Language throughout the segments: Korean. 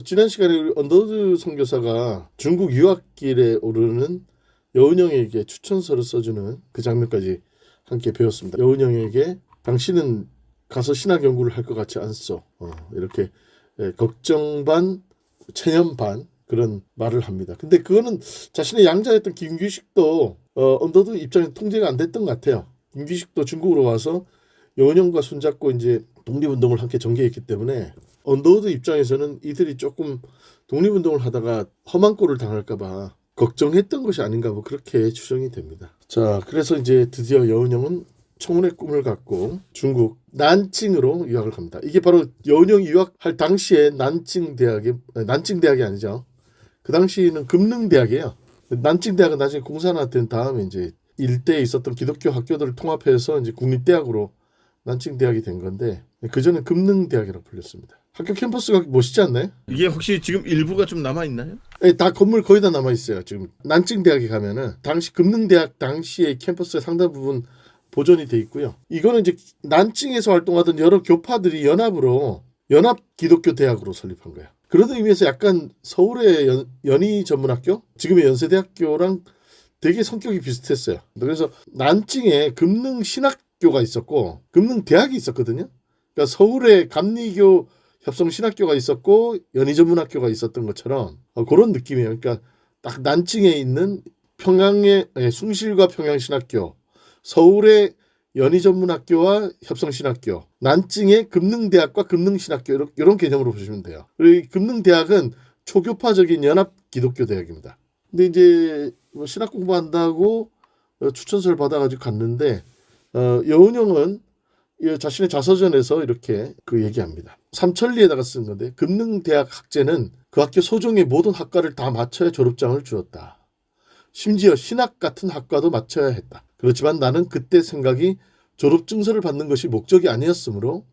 지난 시간에 우리 언더우드 선교사가 중국 유학길에 오르는 여운형에게 추천서를 써주는 그 장면까지 함께 배웠습니다. 여운형에게 당신은 가서 신학 연구를 할 것 같지 않소. 이렇게 걱정 반, 체념 반 그런 말을 합니다. 근데 그거는 자신의 양자였던 김규식도 언더우드 입장에서 통제가 안 됐던 것 같아요. 김규식도 중국으로 와서 여운형과 손잡고 이제 독립운동을 함께 전개했기 때문에 언더우드 입장에서는 이들이 조금 독립운동을 하다가 험한 꼴을 당할까봐 걱정했던 것이 아닌가 뭐 그렇게 추정이 됩니다. 자, 그래서 이제 드디어 여운형은 청혼의 꿈을 갖고 중국 난징으로 유학을 갑니다. 이게 바로 여운형이 유학할 당시에 난징 대학이 아니죠. 그 당시는 금능대학이에요. 난징 대학은 나중에 공산화된 다음에 이제 일대에 있었던 기독교 학교들을 통합해서 이제 국립대학으로 난징 대학이 된 건데 그전에 금능대학이라고 불렸습니다. 학교 캠퍼스가 멋있지 않나요? 이게 혹시 지금 일부가 좀 남아 있나요? 네, 다 건물 거의 다 남아 있어요. 지금 난징 대학에 가면은 당시 금능대학 당시의 캠퍼스의 상당 부분 보존이 돼 있고요. 이거는 이제 난징에서 활동하던 여러 교파들이 연합으로 연합 기독교 대학으로 설립한 거예요. 그런 의미에서 약간 서울의 연희 전문학교, 지금의 연세대학교랑 되게 성격이 비슷했어요. 그래서 난징에 금능 신학교가 있었고 금능 대학이 있었거든요. 그러니까 서울에 감리교 협성신학교가 있었고 연희전문학교가 있었던 것처럼 그런 느낌이에요. 그러니까 딱 난징에 있는 평양의 숭실과 평양신학교, 서울의 연희전문학교와 협성신학교, 난징의 금능대학과 금능신학교 이런 개념으로 보시면 돼요. 그리고 금능대학은 초교파적인 연합 기독교 대학입니다. 근데 이제 뭐 신학 공부한다고 추천서를 받아가지고 갔는데 여운형은 자신의 자서전에서 이렇게 그 얘기합니다. 삼천리에다가 쓴 건데 금능대학 학제는 그 학교 소정의 모든 학과를 다 마쳐야 졸업장을 주었다. 심지어 신학 같은 학과도 마쳐야 했다. 그렇지만 나는 그때 생각이 졸업증서를 받는 것이 목적이 아니었으므로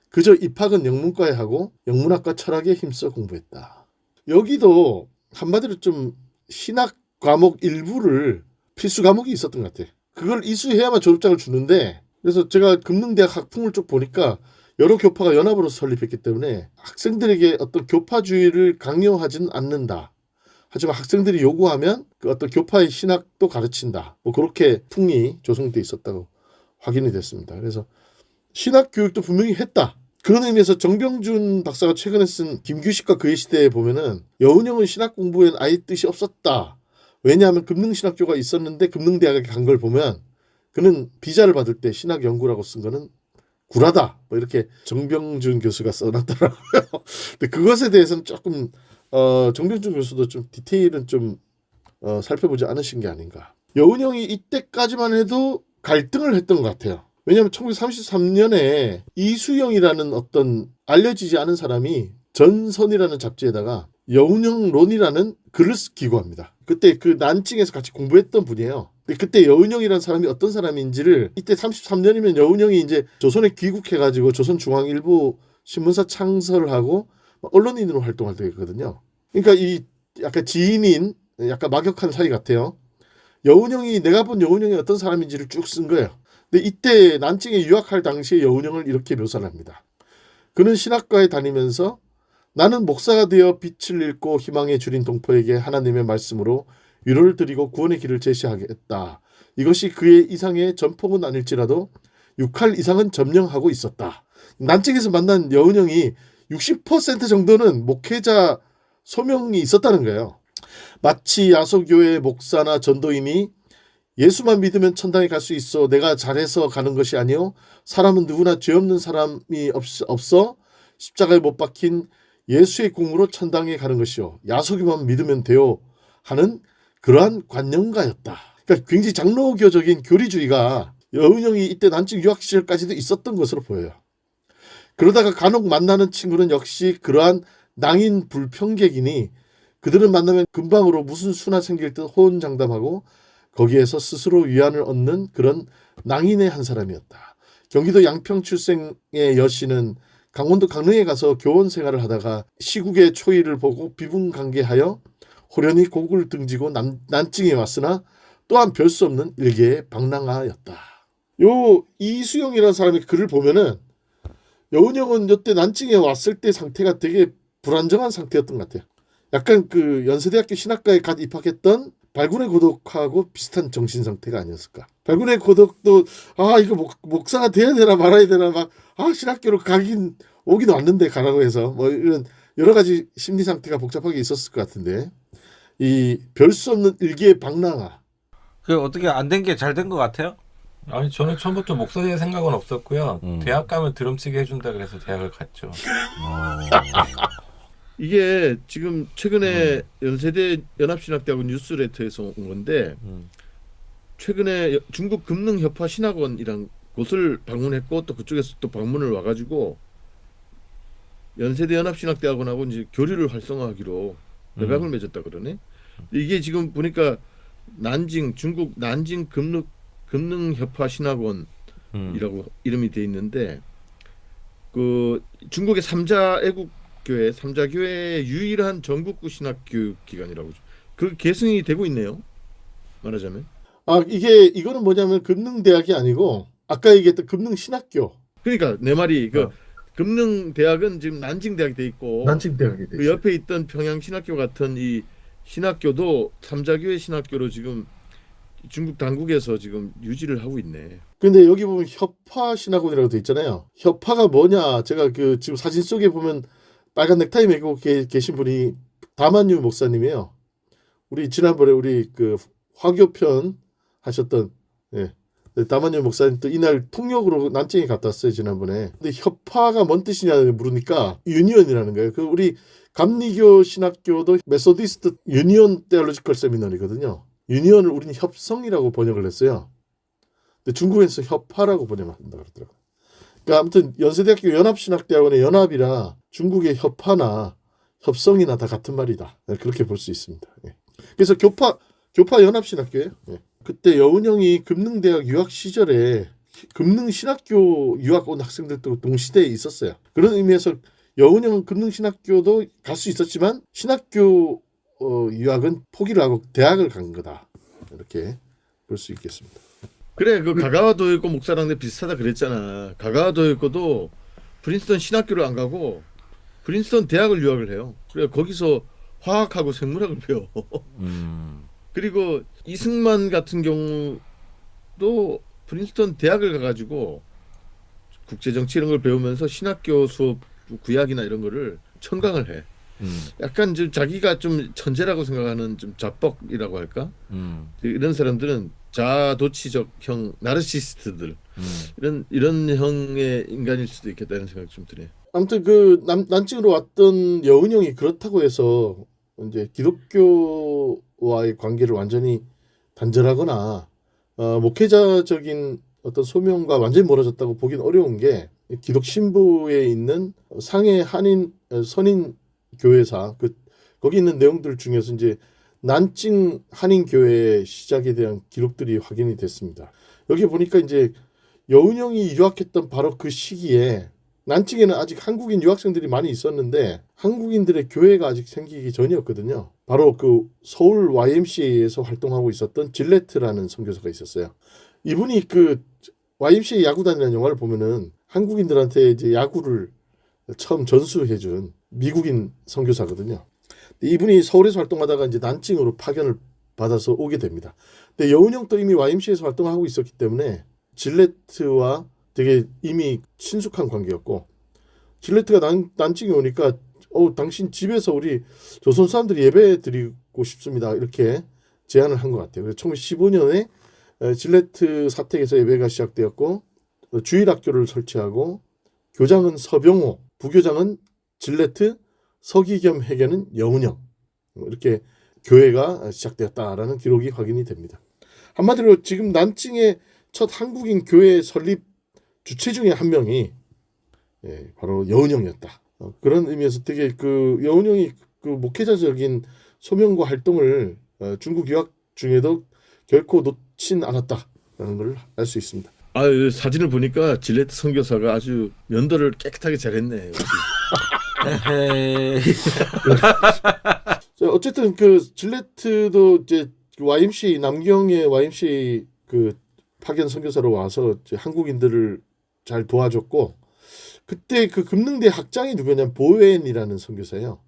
그저 입학은 영문과에 하고 영문학과 철학에 힘써 공부했다. 여기도 한마디로 좀 신학 과목 일부를 필수 과목이 있었던 것 같아. 그걸 이수해야만 졸업장을 주는데 그래서 제가 금능대학 학풍을 쭉 보니까 여러 교파가 연합으로 설립했기 때문에 학생들에게 어떤 교파주의를 강요하진 않는다. 하지만 학생들이 요구하면 그 어떤 교파의 신학도 가르친다. 뭐 그렇게 풍이 조성돼 있었다고 확인이 됐습니다. 그래서 신학 교육도 분명히 했다. 그런 의미에서 정병준 박사가 최근에 쓴 김규식과 그의 시대에 보면은 여운형은 신학 공부엔 아예 뜻이 없었다. 왜냐하면 금능신학교가 있었는데 금능대학에 간 걸 보면 그는 비자를 받을 때 신학 연구라고 쓴 거는 구라다. 뭐 이렇게 정병준 교수가 써놨더라고요. 근데 그것에 대해서는 조금 정병준 교수도 좀 디테일은 좀 살펴보지 않으신 게 아닌가. 여운형이 이때까지만 해도 갈등을 했던 것 같아요. 왜냐하면 1933년에 이수영이라는 어떤 알려지지 않은 사람이 전선이라는 잡지에다가 여운형론이라는 글을 기고합니다. 그때 그 난징에서 같이 공부했던 분이에요. 그때 여운형이라는 사람이 어떤 사람인지를 이때 33년이면 여운형이 이제 조선에 귀국해가지고 조선중앙일보 신문사 창설을 하고 언론인으로 활동할 때거든요. 그러니까 이 약간 지인인 약간 막역한 사이 같아요. 여운형이 내가 본 여운형이 어떤 사람인지를 쭉 쓴 거예요. 근데 이때 난징에 유학할 당시에 여운형을 이렇게 묘사를 합니다. 그는 신학과에 다니면서 나는 목사가 되어 빛을 잃고 희망의 주린 동포에게 하나님의 말씀으로 위로를 드리고 구원의 길을 제시하겠다. 이것이 그의 이상의 전폭은 아닐지라도 6할 이상은 점령하고 있었다. 난징에서 만난 여운형이 60% 정도는 목회자 소명이 있었다는 거예요. 마치 야소교회 목사나 전도인이 예수만 믿으면 천당에 갈 수 있어 내가 잘해서 가는 것이 아니요 사람은 누구나 죄 없는 사람이 없어 십자가에 못 박힌 예수의 공으로 천당에 가는 것이요 야소교만 믿으면 돼요 하는 그러한 관념가였다. 그러니까 굉장히 장로교적인 교리주의가 여운형이 이때 난징 유학 시절까지도 있었던 것으로 보여요. 그러다가 간혹 만나는 친구는 역시 그러한 낭인 불평객이니 그들은 만나면 금방으로 무슨 수나 생길 듯 호언장담하고 거기에서 스스로 위안을 얻는 그런 낭인의 한 사람이었다. 경기도 양평 출생의 여씨는 강원도 강릉에 가서 교원 생활을 하다가 시국의 초의를 보고 비분강개하여 호련히 곡을 등지고 난징에 왔으나 또한 별 수 없는 일개의 방랑아였다. 요 이수영이라는 사람의 글을 보면은 여운형은 이때 난징에 왔을 때 상태가 되게 불안정한 상태였던 것 같아요. 약간 그 연세대학교 신학과에 갓 입학했던 발군의 고독하고 비슷한 정신 상태가 아니었을까. 발군의 고독도 이거 목사가 돼야 되나 말아야 되나 막 신학교로 가긴 오긴 왔는데 가라고 해서 뭐 이런 여러 가지 심리 상태가 복잡하게 있었을 것 같은데 이 별 수 없는 일기의 방랑아. 그 어떻게 안 된 게 잘 된 것 같아요? 아니 저는 처음부터 목사 될 생각은 없었고요. 대학 가면 드럼치기 해준다 그래서 대학을 갔죠. 이게 지금 최근에 연세대 연합신학대학원 뉴스레터에서 온 건데 최근에 중국 금능협화 신학원이란 곳을 방문했고 또 그쪽에서 또 방문을 와가지고 연세대 연합신학대학원하고 이제 교류를 활성화하기로 협약을 맺었다 그러네. 이게 지금 보니까 중국 난징 금능협화 신학원이라고 이름이 돼 있는데 그 중국의 삼자교회의 유일한 전국구 신학교육 기관이라고 그 계승이 되고 있네요. 말하자면. 이거는 뭐냐면 금능대학이 아니고 아까 얘기했던 금능신학교. 그러니까 내 말이 금능대학은 지금 난징대학이 돼 있고 난징대학이 그 옆에 있던 평양신학교 같은 이 신학교도 삼자교회 신학교로 지금 중국 당국에서 지금 유지를 하고 있네. 근데 여기 보면 협화 신학원이라고 돼 있잖아요. 협화가 뭐냐? 제가 그 지금 사진 속에 보면 빨간 넥타이 메고 계신 분이 다만유 목사님이에요. 우리 지난번에 우리 그 화교편 하셨던 다만유 목사님 또 이날 통역으로 난징에 갔다 왔어요 지난번에. 근데 협화가 뭔 뜻이냐 물으니까 유니언이라는 거예요. 그 우리 감리교 신학교도 메소디스트 유니온 테올로지컬 세미너리거든요. 유니온을 우리는 협성이라고 번역을 했어요. 근데 중국에서 협화라고 번역한다 그러더라고요. 그러니까 아무튼 연세대학교 연합신학대학원의 연합이라 중국의 협화나 협성이나 다 같은 말이다. 그렇게 볼 수 있습니다. 그래서 교파 연합신학교예요. 그때 여운형이 금능대학 유학 시절에 금능신학교 유학 온 학생들도 동시대에 있었어요. 그런 의미에서 여운형 금능신학교도 갈 수 있었지만 신학교 유학은 포기를 하고 대학을 간 거다. 이렇게 볼 수 있겠습니다. 그래 그 가가와 도요코 목사랑 비슷하다 그랬잖아. 가가와 도요코도 프린스턴 신학교를 안 가고 프린스턴 대학을 유학을 해요. 그래 거기서 화학하고 생물학을 배워. 그리고 이승만 같은 경우도 프린스턴 대학을 가가지고 국제정치 이런 걸 배우면서 신학교 수업 구약이나 이런 거를 청강을 해. 약간 좀 자기가 좀 천재라고 생각하는 좀 자뻑이라고 할까? 이런 사람들은 자아도취적 형 나르시스트들 이런 형의 인간일 수도 있겠다는 생각이 좀 드네요. 아무튼 그 난징으로 왔던 여운형이 그렇다고 해서 이제 기독교와의 관계를 완전히 단절하거나 목회자적인 어떤 소명과 완전히 멀어졌다고 보긴 어려운 게 기독 신부에 있는 상해 한인 선인 교회사 거기 있는 내용들 중에서 이제 난징 한인 교회 시작에 대한 기록들이 확인이 됐습니다. 여기 보니까 이제 여운형이 유학했던 바로 그 시기에 난징에는 아직 한국인 유학생들이 많이 있었는데 한국인들의 교회가 아직 생기기 전이었거든요. 바로 그 서울 YMCA에서 활동하고 있었던 질레트라는 선교사가 있었어요. 이분이 그 YMCA 야구단이라는 영화를 보면은 한국인들한테 이제 야구를 처음 전수해준 미국인 선교사거든요. 이분이 서울에서 활동하다가 이제 난징으로 파견을 받아서 오게 됩니다. 근데 여운형도 이미 YMCA에서 활동하고 있었기 때문에 질레트와 되게 이미 친숙한 관계였고 질레트가 난징에 오니까 당신 집에서 우리 조선 사람들이 예배 드리고 싶습니다. 이렇게 제안을 한 것 같아요. 그래서 1915년에 질레트 사택에서 예배가 시작되었고 주일학교를 설치하고 교장은 서병호, 부교장은 질레트, 서기겸 회계는 여운형 이렇게 교회가 시작되었다라는 기록이 확인이 됩니다. 한마디로 지금 난징의 첫 한국인 교회 설립 주체 중에 한 명이 바로 여운형이었다. 그런 의미에서 되게 그 여운형이 그 목회자적인 소명과 활동을 중국 유학 중에도 결코 놓친 않았다라는 걸 알 수 있습니다. 사진을 보니까 질레트 선교사가 아주 면도를 깨끗하게 잘했네. 어쨌든 그 질레트도 이제 YMCA 남경의 YMCA 그 파견 선교사로 와서 한국인들을 잘 도와줬고 그때 그 금능대 학장이 누구냐면 보웬이라는 선교사예요.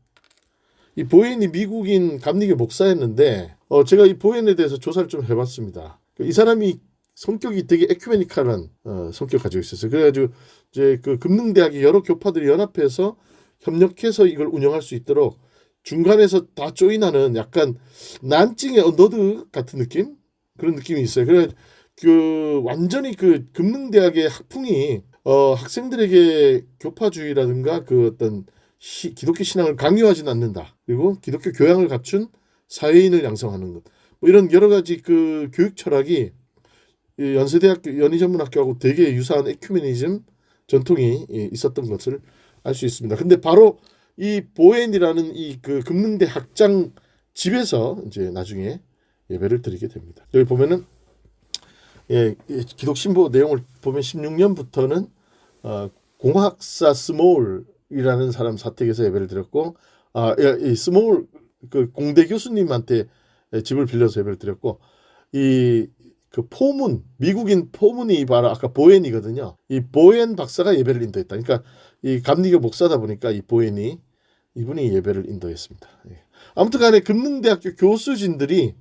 이 보웬이 미국인 감리교 목사였는데 제가 이 보웬에 대해서 조사를 좀 해봤습니다. 이 사람이 성격이 되게 에큐메니컬한 성격 가지고 있었어요. 그래가지고 이제 그 금능대학의 여러 교파들이 연합해서 협력해서 이걸 운영할 수 있도록 중간에서 다 조인하는 약간 난징의 언더드 같은 느낌 그런 느낌이 있어요. 그래 그 완전히 그 금능대학의 학풍이 학생들에게 교파주의라든가 그 어떤 기독교 신앙을 강요하지는 않는다. 그리고 기독교 교양을 갖춘 사회인을 양성하는 것. 뭐 이런 여러 가지 그 교육 철학이 이 연세대학교 연희전문학교하고 되게 유사한 에큐메니즘 전통이 있었던 것을 알 수 있습니다. 근데 바로 이 보엔이라는 이 그 금능대 학장 집에서 이제 나중에 예배를 드리게 됩니다. 여기 보면은 기독신보 내용을 보면 16년부터는 공학사 스몰이라는 사람 사택에서 예배를 드렸고 이 스몰 그 공대 교수님한테 집을 빌려서 예배를 드렸고 이 그 포문 미국인 포문이 바로 아까 보엔이거든요. 이 보엔 박사가 예배를 인도했다. 그러니까 이 감리교 목사다 보니까 이 보엔이 이분이 예배를 인도했습니다. 아무튼간에 금능대학교 교수진들이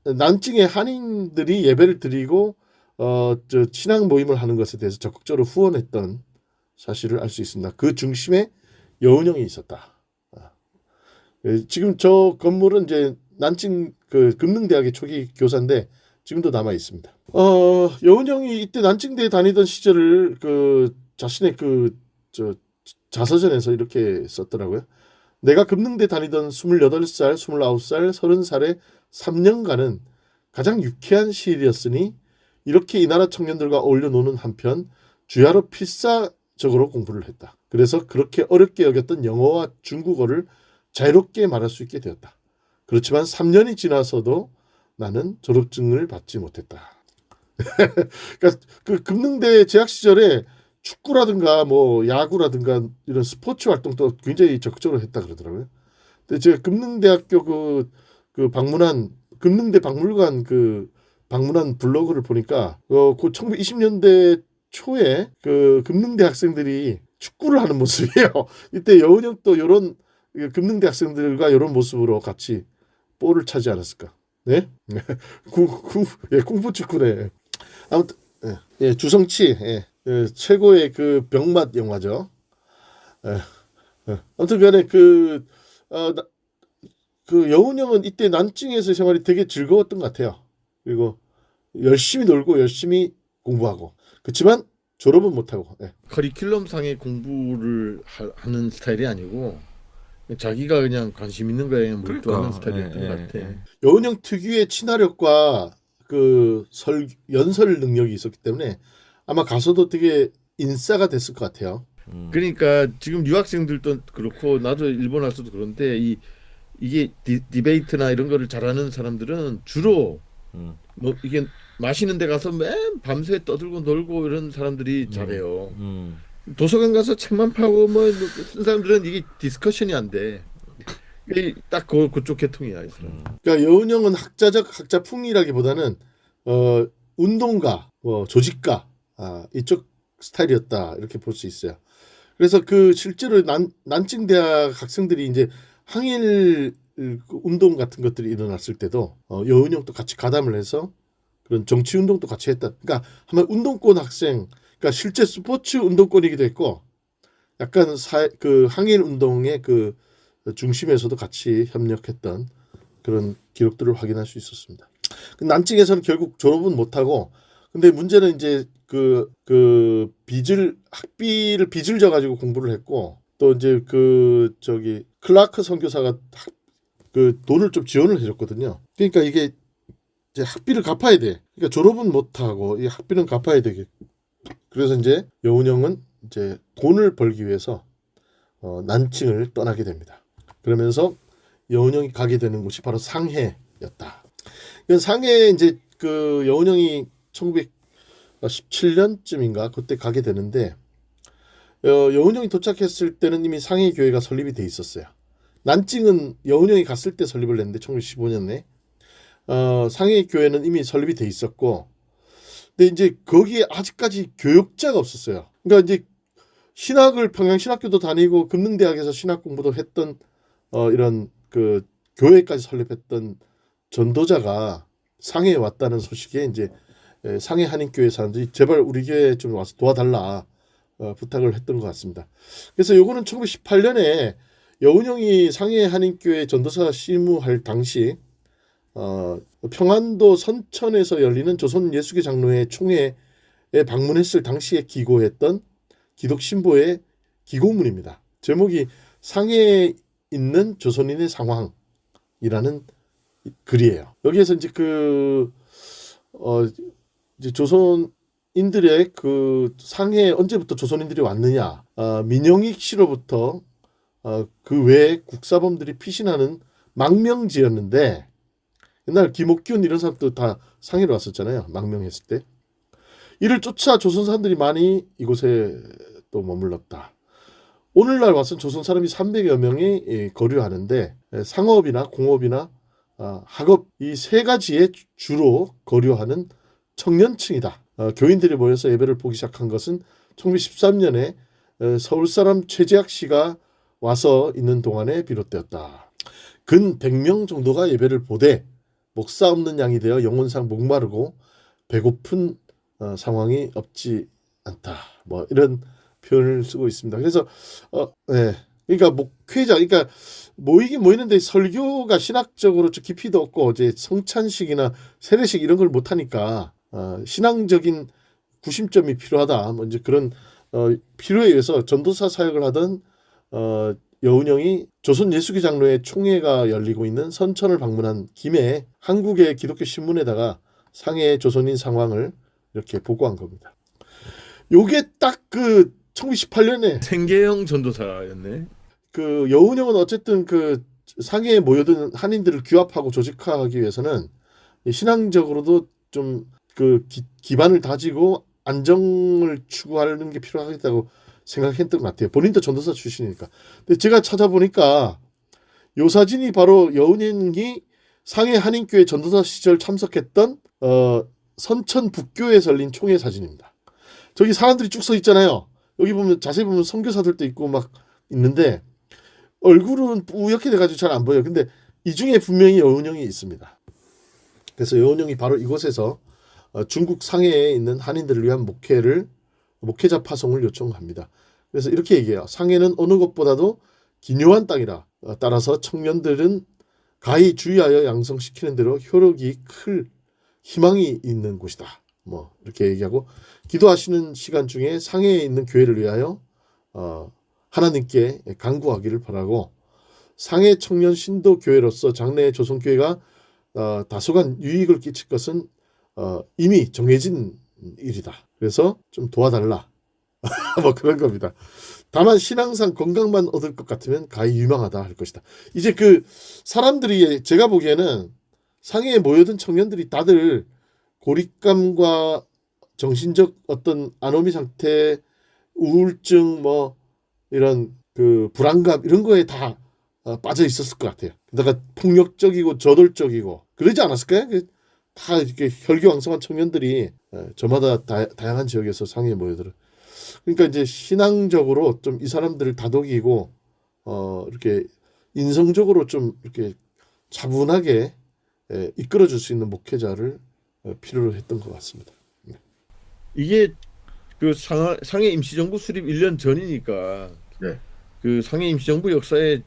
난징의 한인들이 예배를 드리고 저 신앙 모임을 하는 것에 대해서 적극적으로 후원했던 사실을 알 수 있습니다. 그 중심에 여운형이 있었다. 지금 저 건물은 이제 난징 그 금능대학의 초기 교사인데 지금도 남아 있습니다. 여운형이 이때 난징대에 다니던 시절을 그 자신의 그 저 자서전에서 이렇게 썼더라고요. 내가 금능대 다니던 28살, 29살, 30살의 3년간은 가장 유쾌한 시일이었으니 이렇게 이 나라 청년들과 어울려 노는 한편 주야로 필사적으로 공부를 했다. 그래서 그렇게 어렵게 여겼던 영어와 중국어를 자유롭게 말할 수 있게 되었다. 그렇지만 3년이 지나서도 나는 졸업증을 받지 못했다. 그러니까 그 금능대 재학 시절에 축구라든가 뭐 야구라든가 이런 스포츠 활동도 굉장히 적극적으로 했다 그러더라고요. 근데 제가 금능대학교 그 방문한 금능대 박물관 그 방문한 블로그를 보니까 그 1920년대 초에 그 금능대 학생들이 축구를 하는 모습이에요. 이때 여운형 또 이런 금능대 학생들과 이런 모습으로 같이 볼을 차지 않았을까? 네? 쿵푸 축구네. 아무튼 주성치 최고의 그 병맛 영화죠. 아무튼간에 그 여운형은 이때 난징에서 생활이 되게 즐거웠던 것 같아요. 그리고 열심히 놀고 열심히 공부하고 그렇지만 졸업은 못하고. 커리큘럼상의 공부를 하는 스타일이 아니고 자기가 그냥 관심 있는 거에 몰두하는 스타일이었던 것 같아. 여운형 특유의 친화력과 그 연설 능력이 있었기 때문에 아마 가서도 되게 인싸가 됐을 것 같아요. 그러니까 지금 유학생들도 그렇고 나도 일본 와서도 그런데 이게 디베이트나 이런 거를 잘하는 사람들은 주로 뭐 이게 마시는 데 가서 맨 밤새 떠들고 놀고 이런 사람들이 잘해요. 도서관 가서 책만 파고 뭐 쓴 사람들은 이게 디스커션이 안 돼. 딱 그쪽 계통이야 이 사람. 그러니까 여운형은 학자풍이라기보다는 운동가, 뭐 조직가 이쪽 스타일이었다 이렇게 볼 수 있어요. 그래서 그 실제로 난징 대학 학생들이 이제 항일 운동 같은 것들이 일어났을 때도 여운형도 같이 가담을 해서 그런 정치 운동도 같이 했다. 그러니까 한번 운동권 학생, 그러니까 실제 스포츠 운동권이기도 했고, 약간 그 항일 운동의 그 중심에서도 같이 협력했던 그런 기록들을 확인할 수 있었습니다. 난징에서는 결국 졸업은 못하고, 근데 문제는 이제 학비를 빚을 져가지고 공부를 했고, 또 이제 클라크 선교사가 그 돈을 좀 지원을 해줬거든요. 그러니까 이게 이제 학비를 갚아야 돼. 그러니까 졸업은 못하고 이 학비는 갚아야 되게. 그래서 이제 여운형은 이제 돈을 벌기 위해서 난징을 떠나게 됩니다. 그러면서 여운형이 가게 되는 곳이 바로 상해였다. 상해에 이제 그 여운형이 1917년쯤인가 그때 가게 되는데 여운형이 도착했을 때는 이미 상해 교회가 설립이 돼 있었어요. 난징은 여운형이 갔을 때 설립을 했는데 1915년에 상해 교회는 이미 설립이 돼 있었고, 근데 이제 거기에 아직까지 교역자가 없었어요. 그러니까 이제 신학을 평양신학교도 다니고 금능대학에서 신학 공부도 했던 이런 그 교회까지 설립했던 전도자가 상해에 왔다는 소식에 이제 상해 한인교회 사람들이 제발 우리 교회에 좀 와서 도와달라 부탁을 했던 것 같습니다. 그래서 요거는 1918년에 여운형이 상해 한인교회 전도사 시무할 당시 평안도 선천에서 열리는 조선 예수교 장로회 총회에 방문했을 당시에 기고했던 기독신보의 기고문입니다. 제목이 상해에 있는 조선인의 상황이라는 글이에요. 여기에서 이제 이제 조선인들의 그 상해에 언제부터 조선인들이 왔느냐, 민영익 씨로부터 그 외에 국사범들이 피신하는 망명지였는데 옛날 김옥균 이런 사람도 다 상해로 왔었잖아요. 망명했을 때. 이를 쫓아 조선 사람들이 많이 이곳에 또 머물렀다. 오늘날 와서 조선 사람이 300여 명이 거류하는데 상업이나 공업이나 학업 이 세 가지에 주로 거류하는 청년층이다. 교인들이 모여서 예배를 보기 시작한 것은 1913년에 서울 사람 최재학 씨가 와서 있는 동안에 비롯되었다. 근 100명 정도가 예배를 보되 목사 없는 양이 되어 영혼상 목마르고 배고픈 상황이 없지 않다. 뭐 이런 표현을 쓰고 있습니다. 그래서 그러니까 목회자, 그러니까 모이긴 모이는데 설교가 신학적으로 좀 깊이도 없고 이제 성찬식이나 세례식 이런 걸 못 하니까 신앙적인 구심점이 필요하다. 뭐 이제 그런 필요에 의해서 전도사 사역을 하던 여운형이 조선 예수교 장로회 총회가 열리고 있는 선천을 방문한 김에 한국의 기독교 신문에다가 상해의 조선인 상황을 이렇게 보고한 겁니다. 요게 딱 그 1918년에 생계형 전도사였네. 그 여운형은 어쨌든 그 상해에 모여든 한인들을 규합하고 조직화하기 위해서는 신앙적으로도 좀 그 기반을 다지고 안정을 추구하는 게 필요하겠다고 생각했던 것 같아요. 본인도 전도사 출신이니까. 근데 제가 찾아보니까 요 사진이 바로 여운형이 상해 한인교회 전도사 시절 참석했던 선천 북교에서 열린 총회 사진입니다. 저기 사람들이 쭉 서 있잖아요. 여기 보면 자세히 보면 선교사들도 있고 막 있는데 얼굴은 뿌옇게 돼가지고 잘 안 보여요. 근데 이 중에 분명히 여운형이 있습니다. 그래서 여운형이 바로 이곳에서 중국 상해에 있는 한인들을 위한 목회자 파송을 요청합니다. 그래서 이렇게 얘기해요. 상해는 어느 곳보다도 기묘한 땅이라 따라서 청년들은 가히 주의하여 양성시키는 대로 효력이 클 희망이 있는 곳이다. 뭐 이렇게 얘기하고 기도하시는 시간 중에 상해에 있는 교회를 위하여 하나님께 간구하기를 바라고 상해 청년 신도 교회로서 장래의 조선교회가 다소간 유익을 끼칠 것은 이미 정해진 일이다. 그래서 좀 도와달라. 뭐 그런 겁니다. 다만 신앙상 건강만 얻을 것 같으면 가히 유망하다 할 것이다. 이제 그 사람들이 제가 보기에는 상해에 모여든 청년들이 다들 고립감과 정신적 어떤 아노미 상태, 우울증 뭐 이런 그 불안감 이런 거에 다 빠져 있었을 것 같아요. 게다가 폭력적이고 저돌적이고 그러지 않았을까요? 다 이렇게 혈기왕성한 청년들이 저마다 다양한 지역에서 상해에 모여들어. 그러니까 이제 신앙적으로 좀 이 사람들을 다독이고 이렇게 인성적으로 좀 이렇게 차분하게 이끌어줄 수 있는 목회자를 필요로 했던 것 같습니다. 이게 그 상해 임시정부 수립 1년 전이니까 네. 그 상해 임시정부 역사의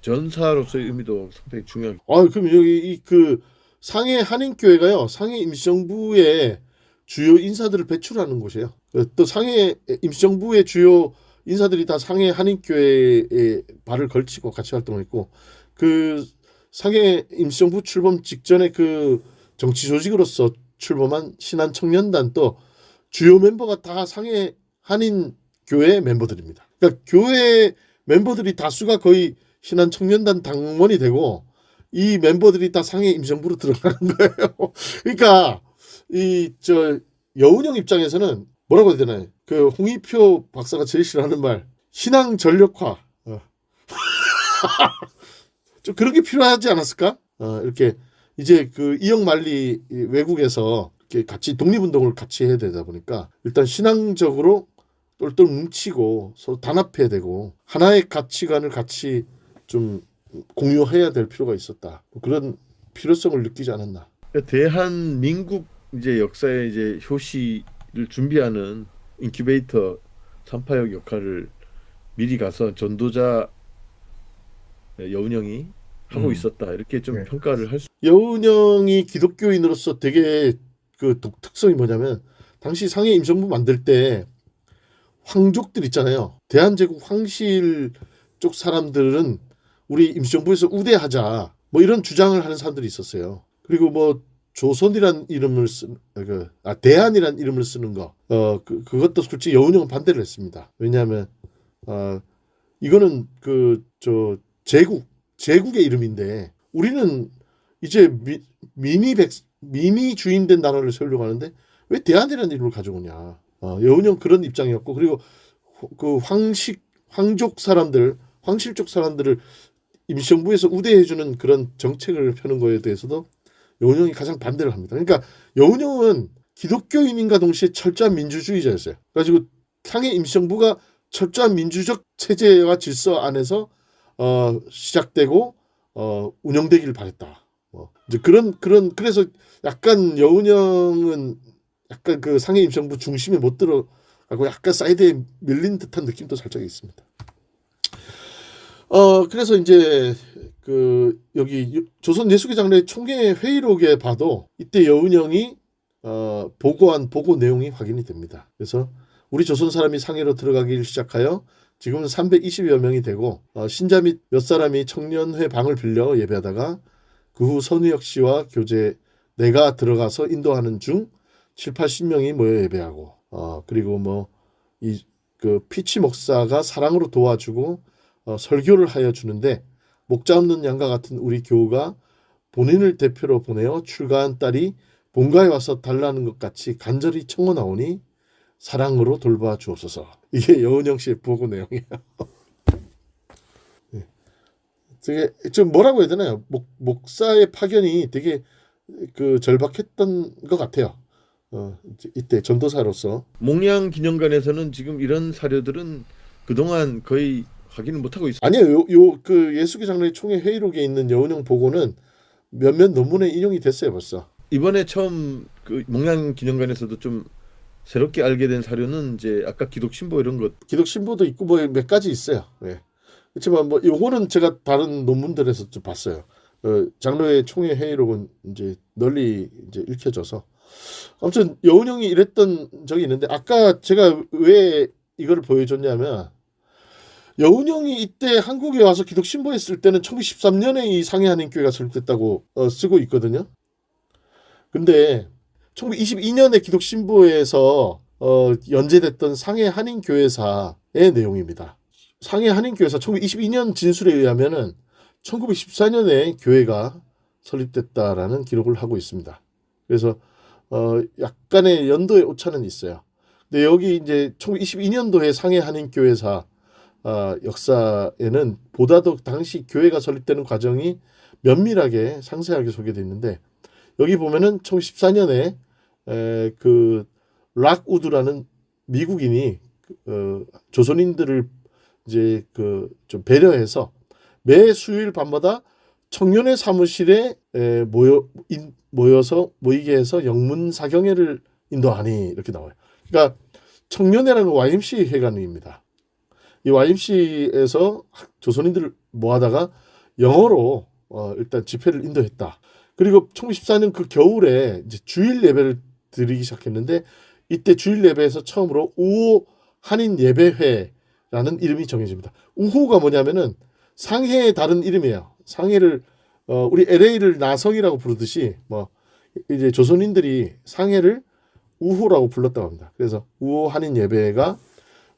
전사로서의 의미도 상당히 중요한. 그럼 여기 그 상해 한인교회가요. 상해 임시정부의 주요 인사들을 배출하는 곳이에요. 또 상해 임시정부의 주요 인사들이 다 상해 한인교회에 발을 걸치고 같이 활동했고 그 상해 임시정부 출범 직전에 그 정치 조직으로서 출범한 신한청년단 또 주요 멤버가 다 상해 한인교회 멤버들입니다. 그러니까 교회 멤버들이 다수가 거의 신한청년단 당원이 되고 이 멤버들이 다 상해 임시정부로 들어가는 거예요. 그러니까 여운형 입장에서는 뭐라고 해야 되나요? 그 홍익표 박사가 제일 싫어하는 말 신앙 전력화. 좀 그런 게 필요하지 않았을까? 이렇게 이제 그 이영만리 외국에서 이렇게 같이 독립운동을 같이 해야 되다 보니까 일단 신앙적으로 똘똘 뭉치고 서로 단합해야 되고 하나의 가치관을 같이 좀 공유해야 될 필요가 있었다. 그런 필요성을 느끼지 않았나. 대한민국 이제 역사의 이제 효시를 준비하는 인큐베이터 3파역 역할을 미리 가서 전도자 여운형이 하고 있었다. 이렇게 좀 네. 평가를 할 수. 여운형이 기독교인으로서 되게 그 특성이 뭐냐면 당시 상해 임시정부 만들 때 황족들 있잖아요. 대한제국 황실 쪽 사람들은 우리 임시정부에서 우대하자 뭐 이런 주장을 하는 사람들이 있었어요. 그리고 뭐 조선이란 이름을 대한이란 이름을 쓰는 거 그것도 솔직히 여운형은 반대를 했습니다. 왜냐하면 이거는 제국의 이름인데 우리는 이제 민이 주인된 나라를 세우려고 하는데 왜 대한이라는 이름을 가져오냐. 여운형 그런 입장이었고 그리고 그 황족 사람들 황실족 사람들을 임시정부에서 우대해주는 그런 정책을 펴는 거에 대해서도 여운형이 가장 반대를 합니다. 그러니까 여운형은 기독교인인과 동시에 철저한 민주주의자였어요. 그래가지고 상해 임시정부가 철저한 민주적 체제와 질서 안에서 시작되고 운영되기를 바랬다. 이제 그래서 약간 여운형은 약간 그 상해 임시정부 중심에 못 들어가고 약간 사이드에 밀린 듯한 느낌도 살짝 있습니다. 그래서 이제 여기 조선 예수계 장로의 총회 회의록에 봐도 이때 여운형이 보고한 보고 내용이 확인이 됩니다. 그래서 우리 조선 사람이 상해로 들어가기 시작하여 지금은 320여 명이 되고 신자 및 몇 사람이 청년회 방을 빌려 예배하다가 그 후 선우혁 씨와 교제 내가 들어가서 인도하는 중 7, 80명이 모여 예배하고 그리고 피치 목사가 사랑으로 도와주고 설교를 하여 주는데 목자 없는 양과 같은 우리 교우가 본인을 대표로 보내어 출가한 딸이 본가에 와서 달라는 것 같이 간절히 청원하오니 사랑으로 돌봐 주옵소서. 이게 여운형 씨의 보고 내용이에요. 네. 되게 좀 뭐라고 해야 되나요? 목사의 파견이 되게 절박했던 것 같아요. 이때 전도사로서. 몽양기념관에서는 지금 이런 사료들은 그동안 거의 확인을 못하고 있어요. 아니요, 그 예수계 장로의 총회 회의록에 있는 여운형 보고는 몇몇 논문에 인용이 됐어요 벌써. 이번에 처음 그 몽양기념관에서도 좀 새롭게 알게 된 사료는 이제 아까 기독신보 이런 것. 기독신보도 있고 뭐 몇 가지 있어요. 예. 그렇지만 뭐 요거는 제가 다른 논문들에서 좀 봤어요. 장로의 총회 회의록은 이제 널리 이제 읽혀져서 아무튼 여운형이 이랬던 적이 있는데 아까 제가 왜 이걸 보여줬냐면 여운형이 이때 한국에 와서 기독신보에 쓸 때는 1913년에 이 상해 한인교회가 설립됐다고 쓰고 있거든요. 근데 1922년에 기독신보에서 연재됐던 상해 한인교회사의 내용입니다. 상해 한인교회사 1922년 진술에 의하면은 1914년에 교회가 설립됐다라는 기록을 하고 있습니다. 그래서 약간의 연도의 오차는 있어요. 근데 여기 이제 1922년도에 상해 한인교회사 역사에는 보다도 당시 교회가 설립되는 과정이 면밀하게 상세하게 소개되어 있는데 여기 보면은 1914년에 그 락우드라는 미국인이 조선인들을 이제 좀 배려해서 매 수요일 밤마다 청년회 사무실에 모이게 해서 영문 사경회를 인도하니 이렇게 나와요. 그러니까 청년회라는 YMCA 회관입니다. 이 YMCA에서 조선인들을 모아다가 영어로 일단 집회를 인도했다. 그리고 1914년 그 겨울에 이제 주일 예배를 드리기 시작했는데 이때 주일 예배에서 처음으로 우호 한인 예배회라는 이름이 정해집니다. 우호가 뭐냐면은 상해의 다른 이름이에요. 상해를 우리 LA를 나성이라고 부르듯이 뭐 이제 조선인들이 상해를 우호라고 불렀다고 합니다. 그래서 우호 한인 예배가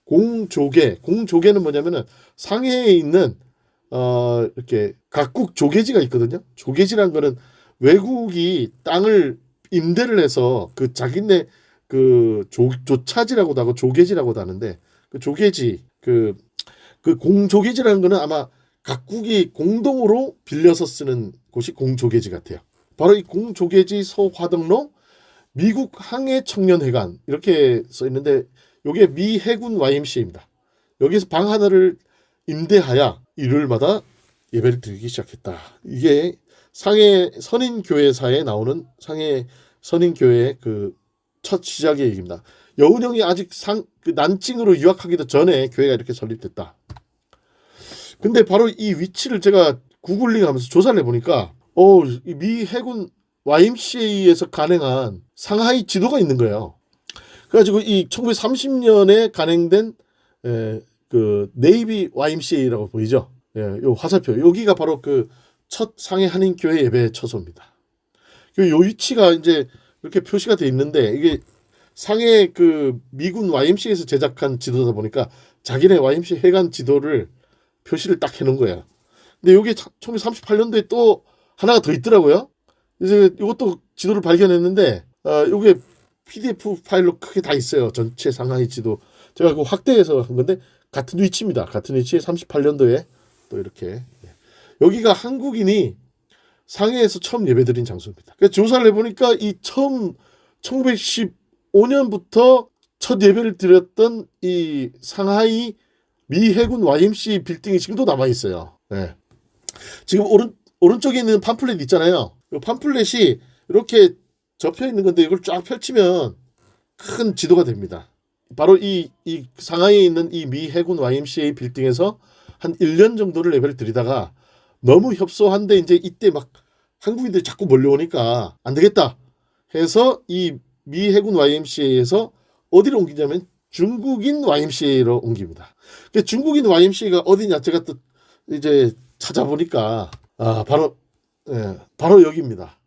공조계는 뭐냐면은 상해에 있는 이렇게 각국 조계지가 있거든요. 조계지란 거는 외국이 땅을 임대를 해서 그 자기네 그 조차지라고도 하고 조계지라고도 하는데 그 조계지 그 공조계지라는 거는 아마 각국이 공동으로 빌려서 쓰는 곳이 공조계지 같아요. 바로 이 공조계지 서화덕로 미국 항해 청년회관 이렇게 써 있는데 요게 미 해군 YMCA입니다. 여기서 방 하나를 임대하여 일요일마다 예배를 드리기 시작했다. 이게 상해 선인교회사에 나오는 상해 선인교회의 그 첫 시작의 얘기입니다. 여운형이 아직 그 난징으로 유학하기도 전에 교회가 이렇게 설립됐다. 근데 바로 이 위치를 제가 구글링하면서 조사를 해보니까 미 해군 YMCA에서 간행한 상하이 지도가 있는 거예요. 그래가지고 이 1930년에 간행된 그 네이비 YMCA라고 보이죠? 요 화살표 여기가 바로 그 첫 상해 한인교회 예배 처소입니다. 요 위치가 이제 이렇게 표시가 돼 있는데 이게 상해 그 미군 YMCA에서 제작한 지도다 보니까 자기네 YMCA 해관 지도를 표시를 딱 해놓은 거예요. 근데 여기 1938년도에 또 하나가 더 있더라고요. 그래서 이것도 지도를 발견했는데 이게 PDF 파일로 크게 다 있어요. 전체 상하이 지도. 제가 그 확대해서 한 건데 같은 위치입니다. 같은 위치에 38년도에 또 이렇게 여기가 한국인이 상해에서 처음 예배드린 장소입니다. 그래서 조사를 해보니까 이 처음 1915년부터 첫 예배를 드렸던 이 상하이 미 해군 YMCA 빌딩이 지금도 남아 있어요. 네. 지금 오른쪽에 있는 팜플렛 있잖아요. 이 팜플렛이 이렇게 접혀 있는 건데 이걸 쫙 펼치면 큰 지도가 됩니다. 바로 이 상하이에 있는 이 미 해군 YMCA 빌딩에서 한 1년 정도를 예배를 드리다가 너무 협소한데 이제 이때 막 한국인들이 자꾸 몰려오니까 안 되겠다 해서 이 미 해군 YMCA에서 어디로 옮기냐면 중국인 YMCA로 옮깁니다. 중국인 YMCA가 어디냐 제가 또 이제 찾아보니까 바로 여기입니다.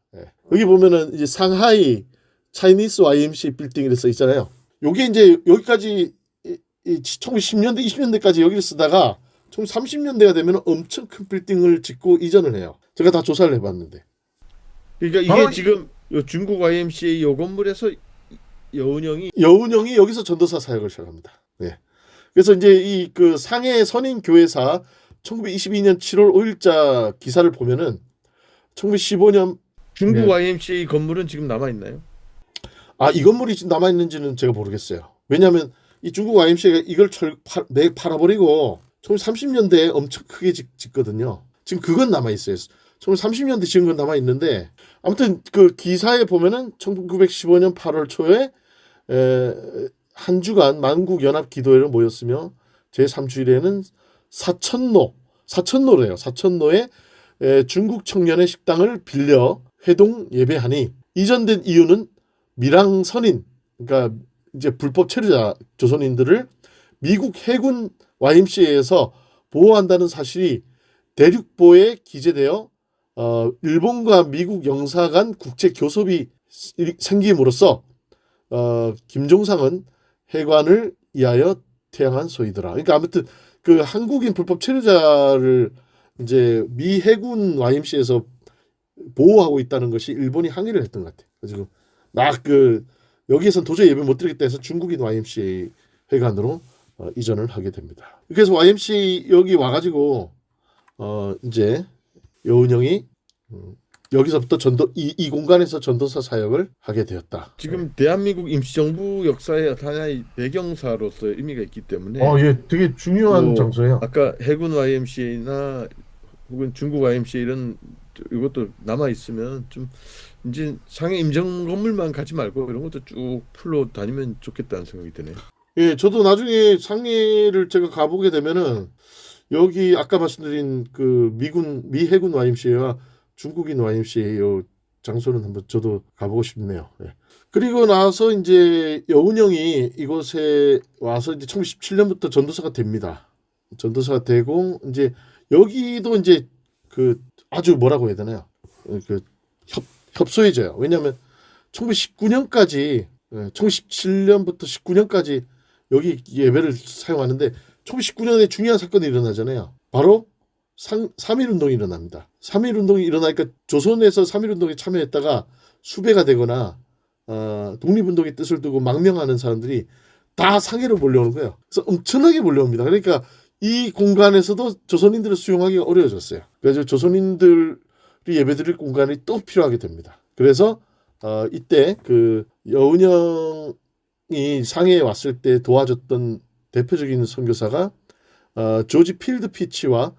여기 보면은 이제 상하이 차이니스 YMCA 빌딩이라 써 있잖아요. 요게 이제 여기까지 1910년대 20년대까지 여기를 쓰다가 1930년대가 되면 엄청 큰 빌딩을 짓고 이전을 해요. 제가 다 조사를 해봤는데. 그러니까 이게 지금 요 중국 YMCA 요 건물에서 여운형이 여기서 전도사 사역을 시작합니다. 네. 그래서 이제 이 그 상해 선인교회사 1922년 7월 5일자 기사를 보면은 1915년 중국 네. YMCA 건물은 지금 남아 있나요? 이 건물이 지금 남아 있는지는 제가 모르겠어요. 왜냐하면 이 중국 YMCA가 이걸 팔아버리고 1930년대에 엄청 크게 짓거든요. 지금 그건 남아 있어요. 1930년대 지은 건 남아 있는데 아무튼 그 기사에 보면은 1915년 8월 초에 한 주간 만국 연합 기도회를 모였으며 제3주일에는 사천노래요. 사천노에 중국 청년의 식당을 빌려 회동 예배하니 이전된 이유는 밀항 선인 그러니까 이제 불법 체류자 조선인들을 미국 해군 YMCA에서 보호한다는 사실이 대륙보에 기재되어 일본과 미국 영사 간 국제 교섭이 생김으로써 김종상은 해관을 위하여 태양한 소이더라. 그러니까 아무튼 그 한국인 불법 체류자를 이제 미 해군 YMCA에서 보호하고 있다는 것이 일본이 항의를 했던 것 같아요. 그래서 여기에선 도저히 예배 못 드리겠다 해서 중국인 YMCA 회관으로 이전을 하게 됩니다. 그래서 YMCA 여기 와가지고 이제 여운형이 여기서부터 이 공간에서 전도사 사역을 하게 되었다. 지금 대한민국 임시정부 역사의 하나의 배경사로서의 의미가 있기 때문에 예, 되게 중요한 장소예요. 아까 해군 YMCA나 혹은 중국 YMCA 이런 이것도 남아 있으면 좀 이제 상해 임정 건물만 가지 말고 이런 것도 쭉 풀로 다니면 좋겠다는 생각이 드네요. 예, 저도 나중에 상해를 제가 가보게 되면은 여기 아까 말씀드린 그 미 해군 YMCA와 중국인 YMCA 요 장소는 한번 저도 가보고 싶네요. 예. 그리고 나서 이제 여운형이 이곳에 와서 이제 1917년부터 전도사가 됩니다. 전도사가 되고 이제 여기도 이제 그 아주 뭐라고 해야 되나요? 그 협소해져요. 왜냐하면 1919년까지 1917년부터 19년까지 여기 예배를 사용하는데 1919년에 중요한 사건이 일어나잖아요. 바로 3.1운동이 일어납니다. 3.1운동이 일어나니까 조선에서 3.1운동에 참여했다가 수배가 되거나 독립운동의 뜻을 두고 망명하는 사람들이 다 상해로 몰려오는 거예요. 그래서 엄청나게 몰려옵니다. 그러니까 이 공간에서도 조선인들을 수용하기가 어려워졌어요. 그래서 조선인들이 예배드릴 공간이 또 필요하게 됩니다. 그래서 이때 그 여운형이 여운형이 상해에 왔을 때 도와줬던 대표적인 선교사가 조지 필드 피치와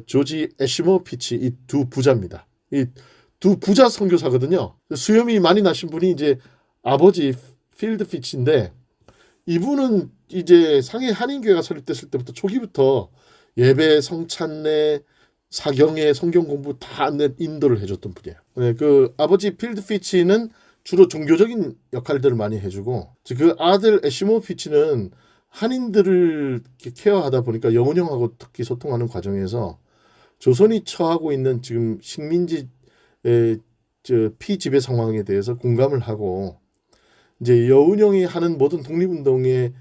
조지 애시모 피치 이 두 부자입니다. 이 두 부자 선교사거든요. 수염이 많이 나신 분이 이제 아버지 필드 피치인데 이분은 이제 상해 한인교회가 설립됐을 때부터 초기부터 예배, 성찬례, 사경회, 성경 공부 다 인도를 해줬던 분이에요. 네, 그 아버지 필드 피치는 주로 종교적인 역할들을 많이 해주고 그 아들 애시모 피치는 한인들을 케어하다 보니까 여운형하고 특히 소통하는 과정에서 조선이 처하고 있는 지금 식민지의 피지배 상황에 대해서 공감을 하고 이제 여운형이 하는 모든 독립운동의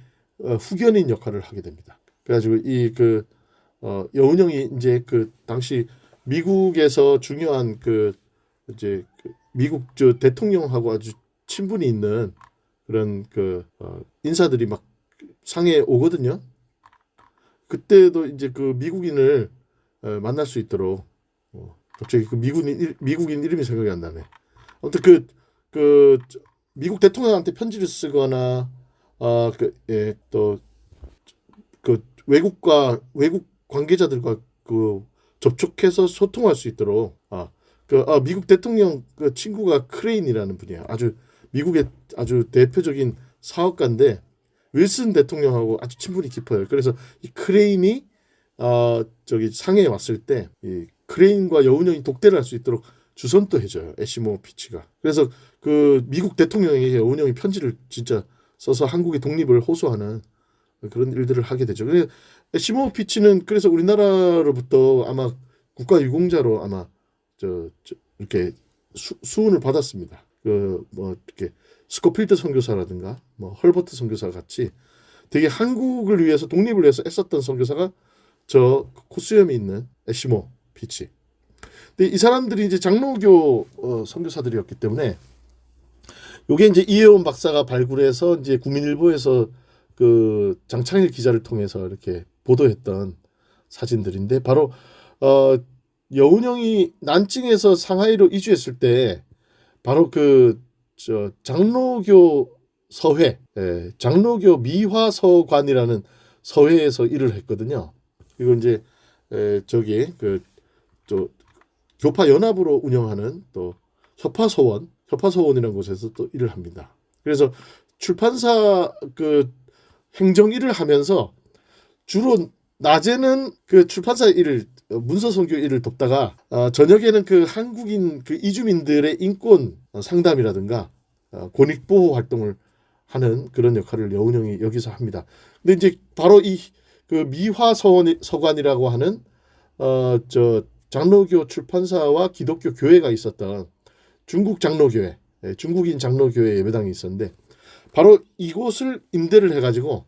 후견인 역할을 하게 됩니다. 그래가지고 여운형이 이제 그 당시 미국에서 중요한 이제 미국 대통령하고 아주 친분이 있는 그런 인사들이 막 상해에 오거든요. 그때도 이제 그 미국인을 만날 수 있도록 갑자기 그 미국인 이름이 생각이 안 나네. 아무튼 미국 대통령한테 편지를 쓰거나 또 외국 관계자들과 접촉해서 소통할 수 있도록 미국 대통령 친구가 크레인이라는 분이에요. 아주 미국의 아주 대표적인 사업가인데 윌슨 대통령하고 아주 친분이 깊어요. 그래서 이 크레인이 상해에 왔을 때 이 크레인과 여운형이 독대를 할 수 있도록 주선도 해줘요. 애시모 피치가. 그래서 그 미국 대통령에게 여운형이 편지를 진짜 써서 한국의 독립을 호소하는 그런 일들을 하게 되죠. 그래서 애시모 피치는 그래서 우리나라로부터 아마 국가유공자로 아마 이렇게 수훈을 받았습니다. 이렇게 스코필드 선교사라든가 헐버트 선교사 같이 되게 한국을 위해서 독립을 위해서 애썼던 선교사가 저 코수염이 있는 애시모 피치. 근데 이 사람들이 이제 장로교 선교사들이었기 때문에 요게 이제 이혜원 박사가 발굴해서 이제 국민일보에서 그 장창일 기자를 통해서 이렇게 보도했던 사진들인데 바로 여운형이 난징에서 상하이로 이주했을 때 바로 장로교 서회, 장로교 미화서관이라는 서회에서 일을 했거든요. 이거 이제 교파 연합으로 운영하는 또 협파소원이라는 곳에서 또 일을 합니다. 그래서 출판사 행정 일을 하면서 주로 낮에는 출판사 일을 문서 선교 일을 돕다가 저녁에는 한국인 이주민들의 인권 상담이라든가 권익 보호 활동을 하는 그런 역할을 여운형이 여기서 합니다. 근데 이제 바로 이 미화서관이라고 하는 장로교 출판사와 기독교 교회가 있었던 중국 장로교회, 중국인 장로교회 예배당이 있었는데 바로 이곳을 임대를 해가지고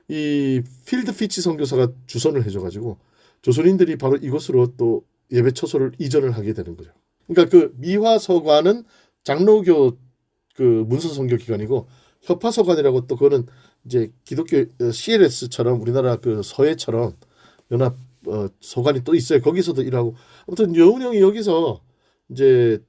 이 필드 피치 선교사가 주선을 해줘가지고 조선인들이 바로 이곳으로 또 예배 처소를 이전을 하게 되는 거죠. 그러니까 미화서관은 장로교 문서 선교 기관이고 협파서관이라고 또 그거는 이제 기독교 CLS처럼 우리나라 서예처럼 연합 서관이 또 있어요. 거기서도 일하고 아무튼 여운형이 여기서 이제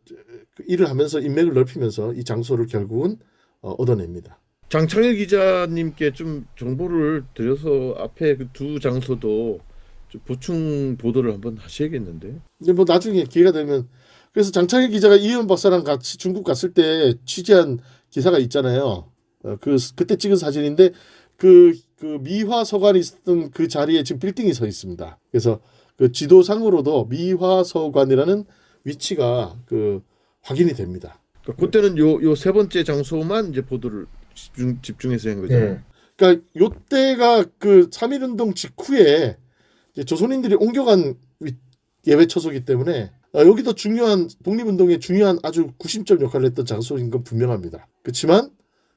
일을 하면서 인맥을 넓히면서 이 장소를 결국은 얻어냅니다. 장창일 기자님께 좀 정보를 드려서 앞에 그 두 장소도 좀 보충 보도를 한번 하셔야겠는데. 근데 나중에 기회가 되면 그래서 장창일 기자가 이혜원 박사랑 같이 중국 갔을 때 취재한 기사가 있잖아요. 그때 찍은 사진인데 미화서관이 있었던 그 자리에 지금 빌딩이 서 있습니다. 그래서 지도상으로도 미화서관이라는 위치가 확인이 됩니다. 그러니까 그때는 요 세 번째 장소만 이제 보도를 집중해서 한 거잖아요. 네. 그러니까 요때가 3.1운동 직후에 이제 조선인들이 옮겨간 예배 처소이기 때문에 여기도 중요한 독립운동에 중요한 아주 구심점 역할을 했던 장소인 건 분명합니다. 그렇지만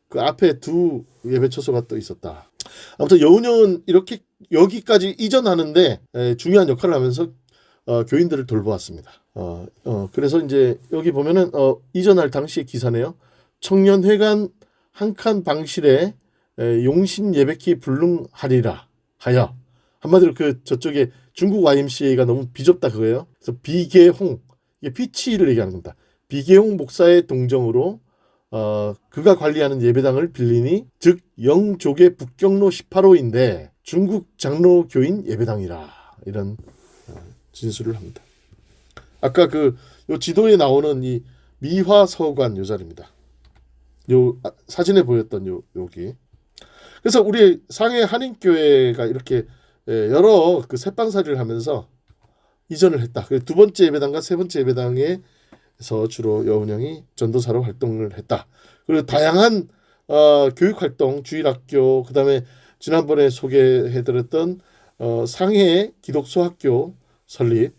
그 앞에 두 예배 처소가 또 있었다. 아무튼 여운형은 이렇게 여기까지 이전하는데 중요한 역할을 하면서 교인들을 돌보았습니다. 그래서 이제 여기 보면은 이전할 당시의 기사네요. 청년회관 한 칸 방실에 용신 예배키 불능하리라 하여 한마디로 저쪽에 중국 YMCA가 너무 비좁다 그거예요. 그래서 비계홍 이게 피치를 얘기하는 겁니다. 비계홍 목사의 동정으로 그가 관리하는 예배당을 빌리니 즉 영조계 북경로 18호인데 중국 장로교인 예배당이라 이런 진술을 합니다. 아까 요 지도에 나오는 이 미화서관 요 자리입니다. 요 사진에 보였던 여기. 그래서 우리 상해 한인교회가 이렇게 여러 그 새빵살이를 하면서 이전을 했다. 두 번째 예배당과 세 번째 예배당에서 주로 여운형이 전도사로 활동을 했다. 그리고 다양한 교육 활동, 주일학교, 그다음에 지난번에 소개해드렸던 상해 기독소 학교 설립,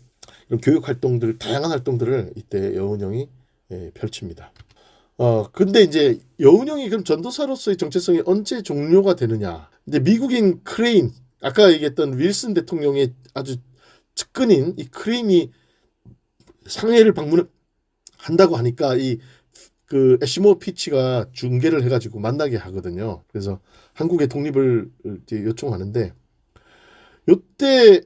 이런 교육 활동들, 다양한 활동들을 이때 여운형이 펼칩니다. 근데 이제 여운형이 그럼 전도사로서의 정체성이 언제 종료가 되느냐? 근데 미국인 크레인, 아까 얘기했던 윌슨 대통령의 아주 측근인 이 크레인이 상해를 방문한다고 하니까 그 에시모 피치가 중계를 해가지고 만나게 하거든요. 그래서 한국의 독립을 이제 요청하는데 요때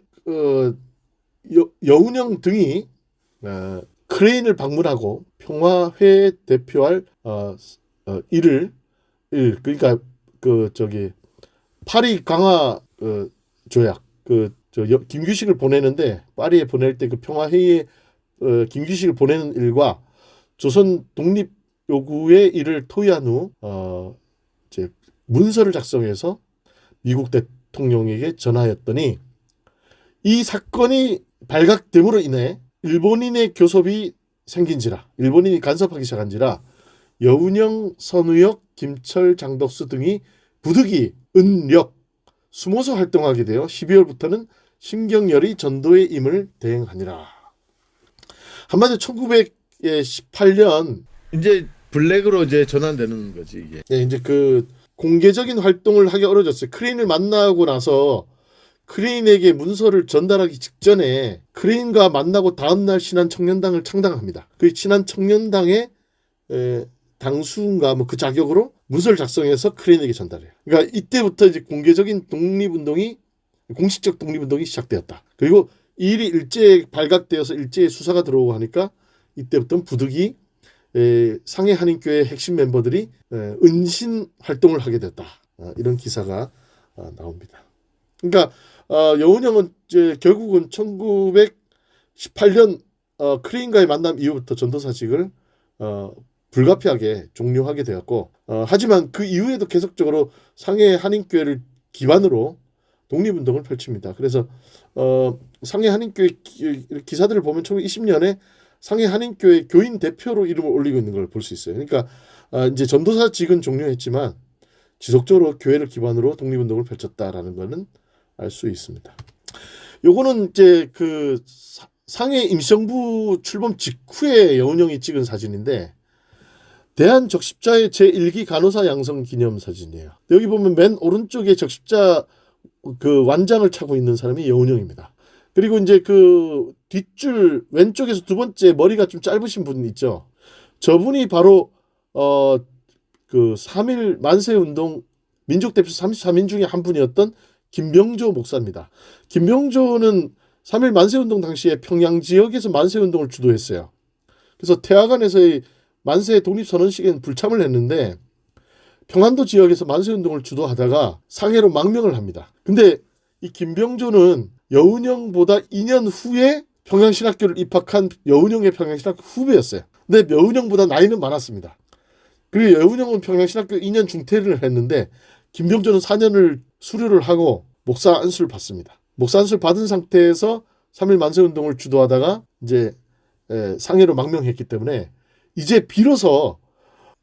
여운형 등이 크레인을 방문하고 평화회 대표할 그러니까 파리 강화 조약 김규식을 보내는데 파리에 보낼 때 그 평화회의에 김규식을 보내는 일과 조선 독립 요구의 일을 토의한 후 이제 문서를 작성해서 미국 대통령에게 전하였더니 이 사건이 발각됨으로 인해 일본인의 교섭이 생긴지라 일본인이 간섭하기 시작한지라 여운형, 선우역, 김철, 장덕수 등이 부득이 은력 숨어서 활동하게 되어 12월부터는 심경열이 전도의 임을 대행하니라. 한마디로 1918년 이제 블랙으로 이제 전환되는 거지 이게. 이제 그 공개적인 활동을 하기 어려졌어요. 크레인을 만나고 나서 크레인에게 문서를 전달하기 직전에 크레인과 만나고 다음날 신한청년당을 창당합니다. 그 신한청년당의 당수인가 그 자격으로 문서를 작성해서 크레인에게 전달해요. 그러니까 이때부터 이제 공개적인 공식적 독립운동이 시작되었다. 그리고 이 일이 일제에 발각되어서 일제에 수사가 들어오고 하니까 이때부터는 부득이 상해 한인교회 핵심 멤버들이 은신 활동을 하게 됐다. 이런 기사가 나옵니다. 그러니까 여운형은 이제 결국은 1918년 크레인과의 만남 이후부터 전도사직을 불가피하게 종료하게 되었고 하지만 그 이후에도 계속적으로 상해 한인교회를 기반으로 독립운동을 펼칩니다. 그래서 상해 한인교회 기사들을 보면 1920년에 상해 한인교회 교인 대표로 이름을 올리고 있는 걸 볼 수 있어요. 그러니까 이제 전도사직은 종료했지만 지속적으로 교회를 기반으로 독립운동을 펼쳤다라는 것은 알 수 있습니다. 요거는 이제 그 상해 임시정부 출범 직후에 여운형이 찍은 사진인데 대한적십자의 제1기 간호사 양성 기념 사진이에요. 여기 보면 맨 오른쪽에 적십자 그 완장을 차고 있는 사람이 여운형입니다. 그리고 이제 그 뒷줄 왼쪽에서 두 번째 머리가 좀 짧으신 분 있죠. 저분이 바로 그 3.1 만세운동 민족대표 33인 중에 한 분이었던 김병조 목사입니다. 김병조는 3.1 만세운동 당시에 평양 지역에서 만세운동을 주도했어요. 그래서 태화관에서의 만세 독립선언식에는 불참을 했는데 평안도 지역에서 만세운동을 주도하다가 상해로 망명을 합니다. 근데 이 김병조는 여운형보다 2년 후에 평양신학교를 입학한 여운형의 평양신학교 후배였어요. 근데 여운형보다 나이는 많았습니다. 그리고 여운형은 평양신학교 2년 중퇴를 했는데 김병조는 4년을 수료를 하고 목사 안수를 받습니다. 목사 안수를 받은 상태에서 3.1 만세운동을 주도하다가 이제 상해로 망명했기 때문에 이제 비로소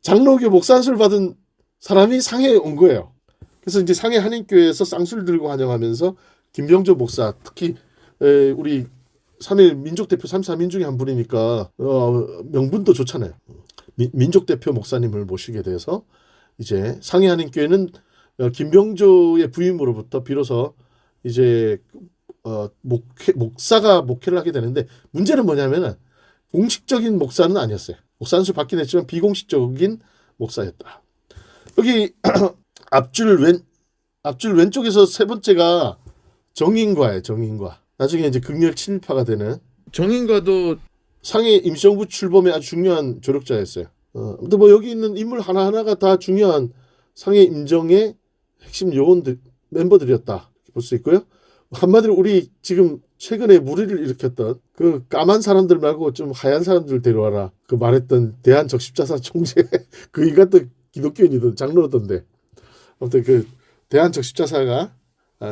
장로교 목사 안수를 받은 사람이 상해에 온 거예요. 그래서 이제 상해 한인교회에서 쌍수를 들고 환영하면서 김병조 목사, 특히 우리 3.1 민족대표 33인 중에 한 분이니까 명분도 좋잖아요. 민족대표 목사님을 모시게 돼서 이제 상해 한인교회는 김병조의 부임으로부터 비로소 이제 목사가 목회를 하게 되는데 문제는 뭐냐면은 공식적인 목사는 아니었어요. 목사 안수 받긴 했지만 비공식적인 목사였다. 여기 앞줄 왼쪽에서 세 번째가 정인과예요. 정인과. 나중에 이제 극렬 친일파가 되는 정인과도 상해 임시정부 출범의 아주 중요한 조력자였어요. 근데 뭐 여기 있는 인물 하나하나가 다 중요한 상해 임정의 핵심 요원들 멤버들이었다 볼 수 있고요. 한마디로 우리 지금 최근에 무리를 일으켰던 그 까만 사람들 말고 좀 하얀 사람들 데려와라 그 말했던 대한적십자사 총재 그 인간도 기독교인이던 장로던데 아무튼 그 대한적십자사가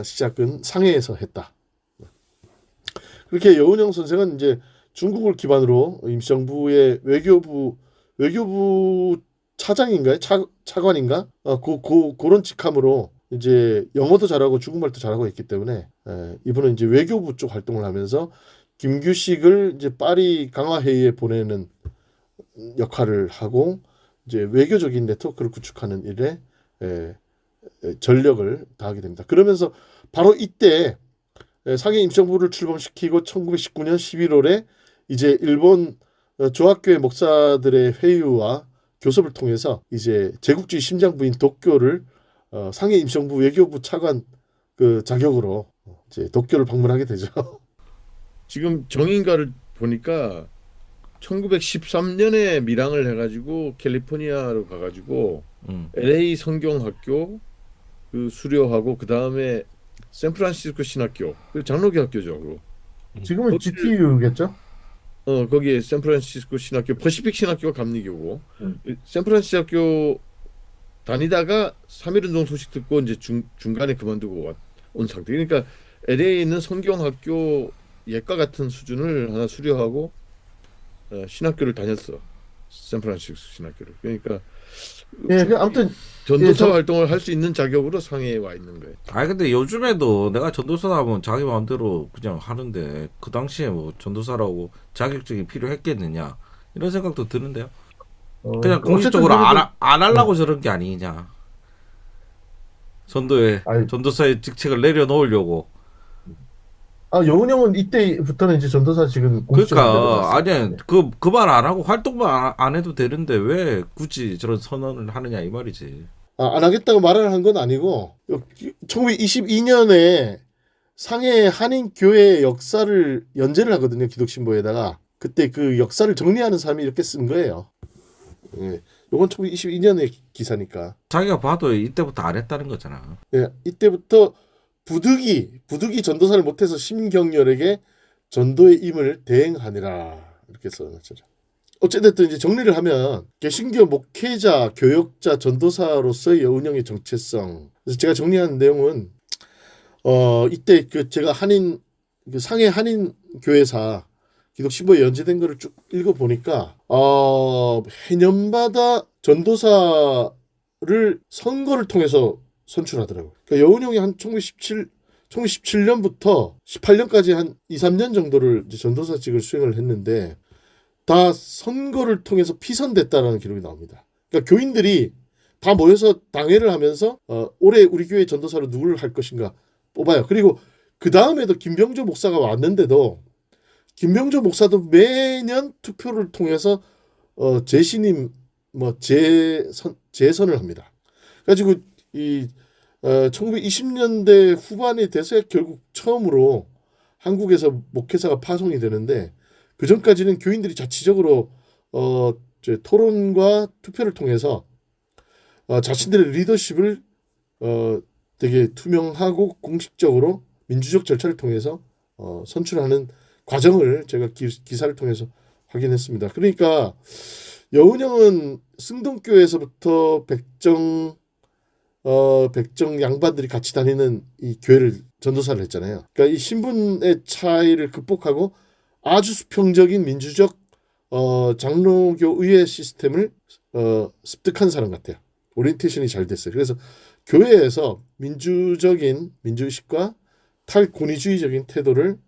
시작은 상해에서 했다. 그렇게 여운형 선생은 이제 중국을 기반으로 임시정부의 외교부 차장인가요? 차관인가? 그런 직함으로 이제 영어도 잘하고 중국말도 잘하고 있기 때문에 이분은 이제 외교부 쪽 활동을 하면서 김규식을 이제 파리 강화회의에 보내는 역할을 하고 이제 외교적인 네트워크를 구축하는 일에 전력을 다하게 됩니다. 그러면서 바로 이때 상해 임시정부를 출범시키고 1919년 11월에 이제 일본 조합교회 목사들의 회의와 교섭을 통해서 이제 제국주의 심장부인 도쿄를 상해 임시정부 외교부 차관 그 자격으로 이제 도쿄를 방문하게 되죠. 지금 정인가를 보니까 1913년에 밀항을 해가지고 캘리포니아로 가가지고 LA 성경학교 그 수료하고 그 다음에 샌프란시스코 신학교 그 장로교 학교죠. 그거. 지금은 GTU겠죠? 거기에 샌프란시스코 신학교 퍼시픽 신학교가 감리교고 샌프란시스코 학교 다니다가 3.1운동 소식 듣고 이제 중간에 그만두고 온 상태. 그러니까 LA에 있는 성경학교 예과 같은 수준을 하나 수료하고 신학교를 다녔어. 샌프란시스코 신학교를. 그러니까 아무튼 전도사 활동을 할 수 있는 자격으로 상해에 와 있는 거예요. 아니 근데 요즘에도 내가 전도사 하면 자기 마음대로 그냥 하는데 그 당시에 뭐 전도사라고 자격증이 필요했겠느냐 이런 생각도 드는데요. 그냥 공식적으로 안 하려고 저런 게 아니냐. 전도사의 직책을 내려놓으려고. 여운형은 이때부터는 이제 전도사 지금 그러니까 아니 그 말 안 하고 활동만 안 해도 되는데 왜 굳이 저런 선언을 하느냐 이 말이지. 안 하겠다고 말을 한 건 아니고 1922년에 상해 한인교회 역사를 연재를 하거든요. 기독신보에다가. 그때 그 역사를 정리하는 사람이 이렇게 쓴 거예요. 예. 요건 1922년의 기사니까. 자기가 봐도 이때부터 안 했다는 거잖아. 예. 이때부터 부득이 전도사를 못해서 심경열에게 전도의 임을 대행하니라 이렇게 써놨죠. 어쨌든 이제 정리를 하면 개신교 목회자, 교역자, 전도사로서의 여운형의 정체성. 그래서 제가 정리한 내용은 이때 그 제가 상해 한인 교회사 기독신보에 연재된 거를 쭉 읽어 보니까 해년마다 전도사를 선거를 통해서 선출하더라고요. 그러니까 여운형이 한 1917년부터 18년까지 한 2, 3년 정도를 이제 전도사직을 수행을 했는데 다 선거를 통해서 피선됐다라는 기록이 나옵니다. 그러니까 교인들이 다 모여서 당회를 하면서 올해 우리 교회 전도사로 누구를 할 것인가 뽑아요. 그리고 그 다음에도 김병조 목사가 왔는데도 김병조 목사도 매년 투표를 통해서 재신임 재선을 합니다. 그래가지고 이 1920년대 후반이 돼서 결국 처음으로 한국에서 목회사가 파송이 되는데 그 전까지는 교인들이 자치적으로 토론과 투표를 통해서 자신들의 리더십을 되게 투명하고 공식적으로 민주적 절차를 통해서 선출하는 과정을 제가 기사를 통해서 확인했습니다. 그러니까 여운형은 승동교에서부터 백정 양반들이 같이 다니는 이 교회를 전도사를 했잖아요. 그러니까 이 신분의 차이를 극복하고 아주 수평적인 민주적 장로교 의회 시스템을 습득한 사람 같아요. 오리엔테이션이 잘 됐어요. 그래서 교회에서 민주의식과 탈권위주의적인 태도를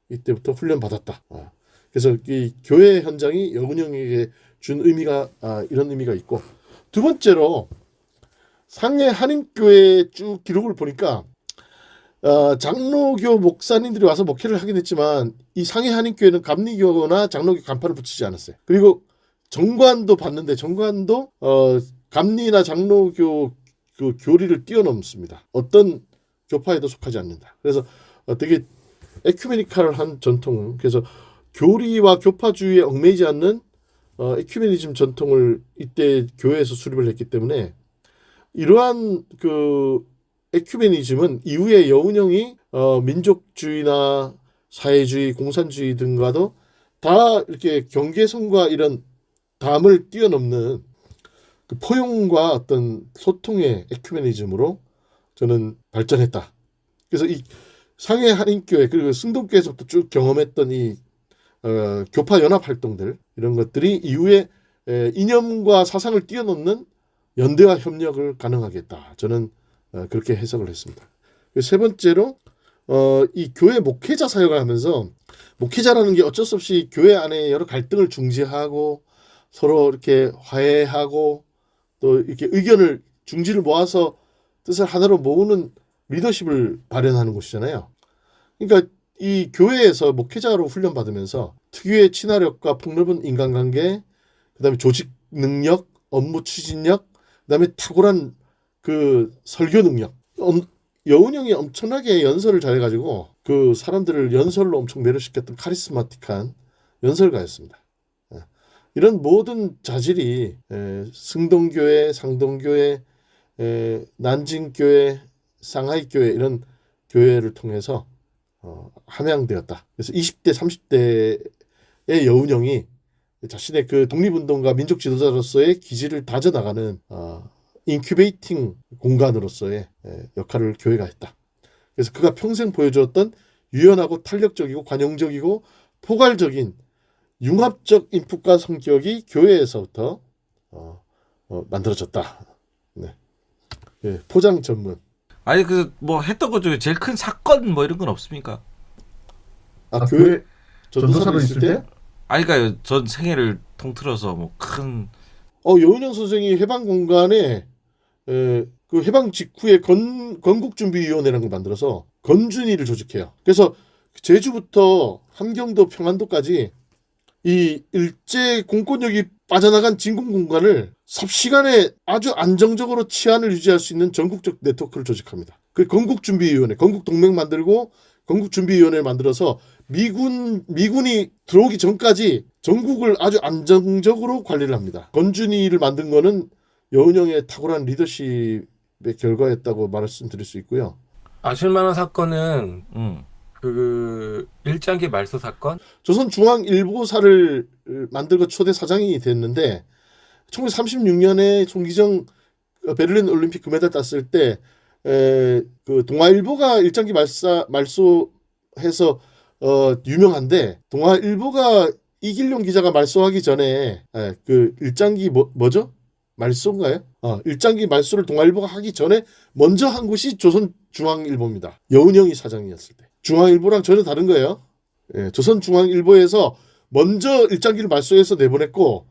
이때부터 훈련받았다. 그래서 이 교회 현장이 여운형에게 준 의미가 이런 의미가 있고 두 번째로 상해 한인교회 쭉 기록을 보니까 장로교 목사님들이 와서 목회를 하긴 했지만 이 상해 한인교회는 감리교나 장로교 간판을 붙이지 않았어요. 그리고 정관도 봤는데 정관도 감리나 장로교 그 교리를 뛰어넘습니다. 어떤 교파에도 속하지 않는다. 그래서 되게 에큐메니칼한 전통. 그래서 교리와 교파주의에 얽매이지 않는 에큐메니즘 전통을 이때 교회에서 수립을 했기 때문에 이러한 그 에큐메니즘은 이후에 여운형이 민족주의나 사회주의, 공산주의 등과도 다 이렇게 경계선과 이런 담을 뛰어넘는 그 포용과 어떤 소통의 에큐메니즘으로 저는 발전했다. 그래서 이 상해 한인교회 그리고 승동교회에서부터 쭉 경험했던 이 교파 연합 활동들 이런 것들이 이후에 이념과 사상을 뛰어넘는 연대와 협력을 가능하게 했다. 저는 그렇게 해석을 했습니다. 세 번째로 이 교회 목회자 사역을 하면서 목회자라는 게 어쩔 수 없이 교회 안에 여러 갈등을 중재하고 서로 이렇게 화해하고 또 이렇게 의견을 중지를 모아서 뜻을 하나로 모으는 리더십을 발현하는 곳이잖아요. 그러니까 이 교회에서 목회자로 훈련받으면서 특유의 친화력과 폭넓은 인간관계, 그다음에 조직 능력, 업무 추진력, 그다음에 탁월한 그 설교 능력. 여운형이 엄청나게 연설을 잘해가지고 그 사람들을 연설로 엄청 매료시켰던 카리스마틱한 연설가였습니다. 이런 모든 자질이 승동교회, 상동교회, 난징교회, 상하이교회 이런 교회를 통해서 함양되었다. 그래서 20대, 30대의 여운형이 자신의 그 독립운동가 민족 지도자로서의 기질을 다져나가는 인큐베이팅 공간으로서의 역할을 교회가 했다. 그래서 그가 평생 보여주었던 유연하고 탄력적이고 관용적이고 포괄적인 융합적 인풋과 성격이 교회에서부터 만들어졌다. 네. 네, 포장 전문. 아니 그 뭐 했던 것 중에 제일 큰 사건 뭐 이런 건 없습니까? 교회 전도사로 있을 때? 아니 그러니까 전 생애를 통틀어서 뭐 큰 여운형 선생이 해방 공간에 그 해방 직후에 건국준비위원회라는 걸 만들어서 건준위를 조직해요. 그래서 제주부터 함경도 평안도까지 이 일제 공권력이 빠져나간 진공 공간을 삽시간에 아주 안정적으로 치안을 유지할 수 있는 전국적 네트워크를 조직합니다. 그 건국준비위원회, 건국동맹 만들고 건국준비위원회를 만들어서 미군이 들어오기 전까지 전국을 아주 안정적으로 관리를 합니다. 건준위를 만든 거는 여운형의 탁월한 리더십의 결과였다고 말씀드릴 수 있고요. 아실만한 사건은 그 일장기 말소 사건? 조선중앙일보사를 만들고 초대 사장이 됐는데 1936년에 송기정 베를린 올림픽 금메달 땄을 때 그 동아일보가 일장기 말소해서 유명한데 동아일보가 이길용 기자가 말소하기 전에 그 일장기 뭐죠? 말소인가요? 일장기 말소를 동아일보가 하기 전에 먼저 한 곳이 조선중앙일보입니다. 여운형이 사장이었을 때. 중앙일보랑 전혀 다른 거예요. 조선중앙일보에서 먼저 일장기를 말소해서 내보냈고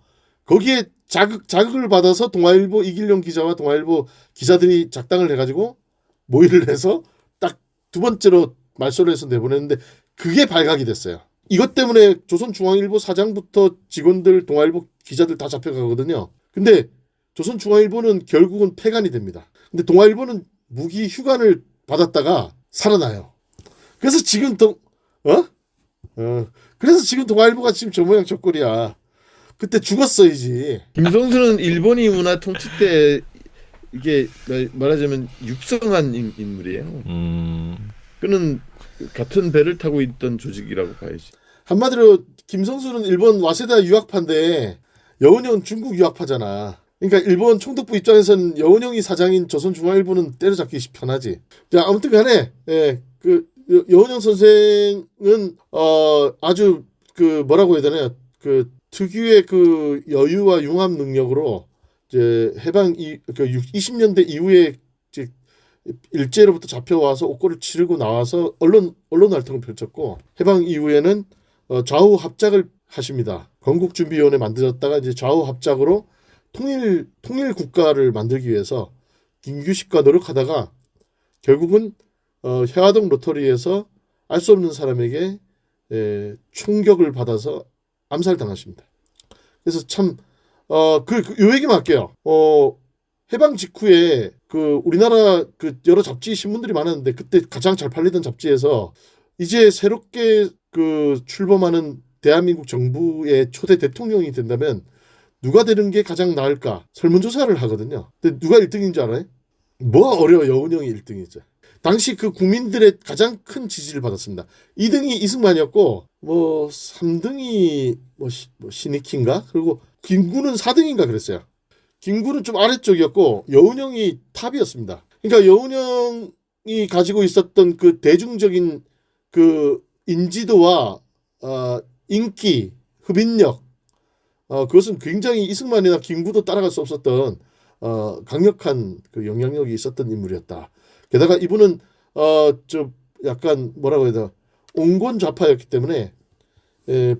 거기에 자극을 받아서 동아일보 이길용 기자와 동아일보 기자들이 작당을 해가지고 모의를 해서 딱 두 번째로 말소를 해서 내보냈는데 그게 발각이 됐어요. 이것 때문에 조선중앙일보 사장부터 직원들, 동아일보 기자들 다 잡혀가거든요. 근데 조선중앙일보는 결국은 폐간이 됩니다. 근데 동아일보는 무기 휴관을 받았다가 살아나요. 그래서 지금 그래서 지금 동아일보가 지금 저 모양 저 꼴이야. 그때 죽었어야지. 김성수는 일본이 문화 통치 때 이게 말하자면 육성한 인물이에요. 그는 같은 배를 타고 있던 조직이라고 봐야지. 한마디로 김성수는 일본 와세다 유학파인데 여운형은 중국 유학파잖아. 그러니까 일본 총독부 입장에서는 여운형이 사장인 조선중앙일보는 때려잡기 편하지. 자, 아무튼 간에 그 여운형 선생은 아주 그 뭐라고 해야 되나요? 그 특유의 그 여유와 융합 능력으로 이제 해방 20년대 이후에 이제 일제로부터 잡혀와서 옥고를 치르고 나와서 언론 활동을 펼쳤고 해방 이후에는 좌우 합작을 하십니다. 건국준비위원회 만들었다가 이제 좌우 합작으로 통일 국가를 만들기 위해서 김규식과 노력하다가 결국은 해화동 로터리에서 알 수 없는 사람에게 총격을 받아서 암살당하십니다. 그래서 참 요 얘기만 할게요. 해방 직후에 그 우리나라 그 여러 잡지 신문들이 많았는데 그때 가장 잘 팔리던 잡지에서 이제 새롭게 그 출범하는 대한민국 정부의 초대 대통령이 된다면 누가 되는 게 가장 나을까 설문조사를 하거든요. 근데 누가 1등인 줄 알아요? 뭐가 어려워. 여운형이 1등이죠. 당시 그 국민들의 가장 큰 지지를 받았습니다. 2등이 이승만이었고 뭐 3등이 뭐 신익희인가? 그리고 김구는 4등인가 그랬어요. 김구는 좀 아래쪽이었고 여운형이 탑이었습니다. 그러니까 여운형이 가지고 있었던 그 대중적인 그 인지도와 인기, 흡인력, 그것은 굉장히 이승만이나 김구도 따라갈 수 없었던 강력한 그 영향력이 있었던 인물이었다. 게다가 이분은 좀 약간 뭐라고 해야 되나 온건 좌파였기 때문에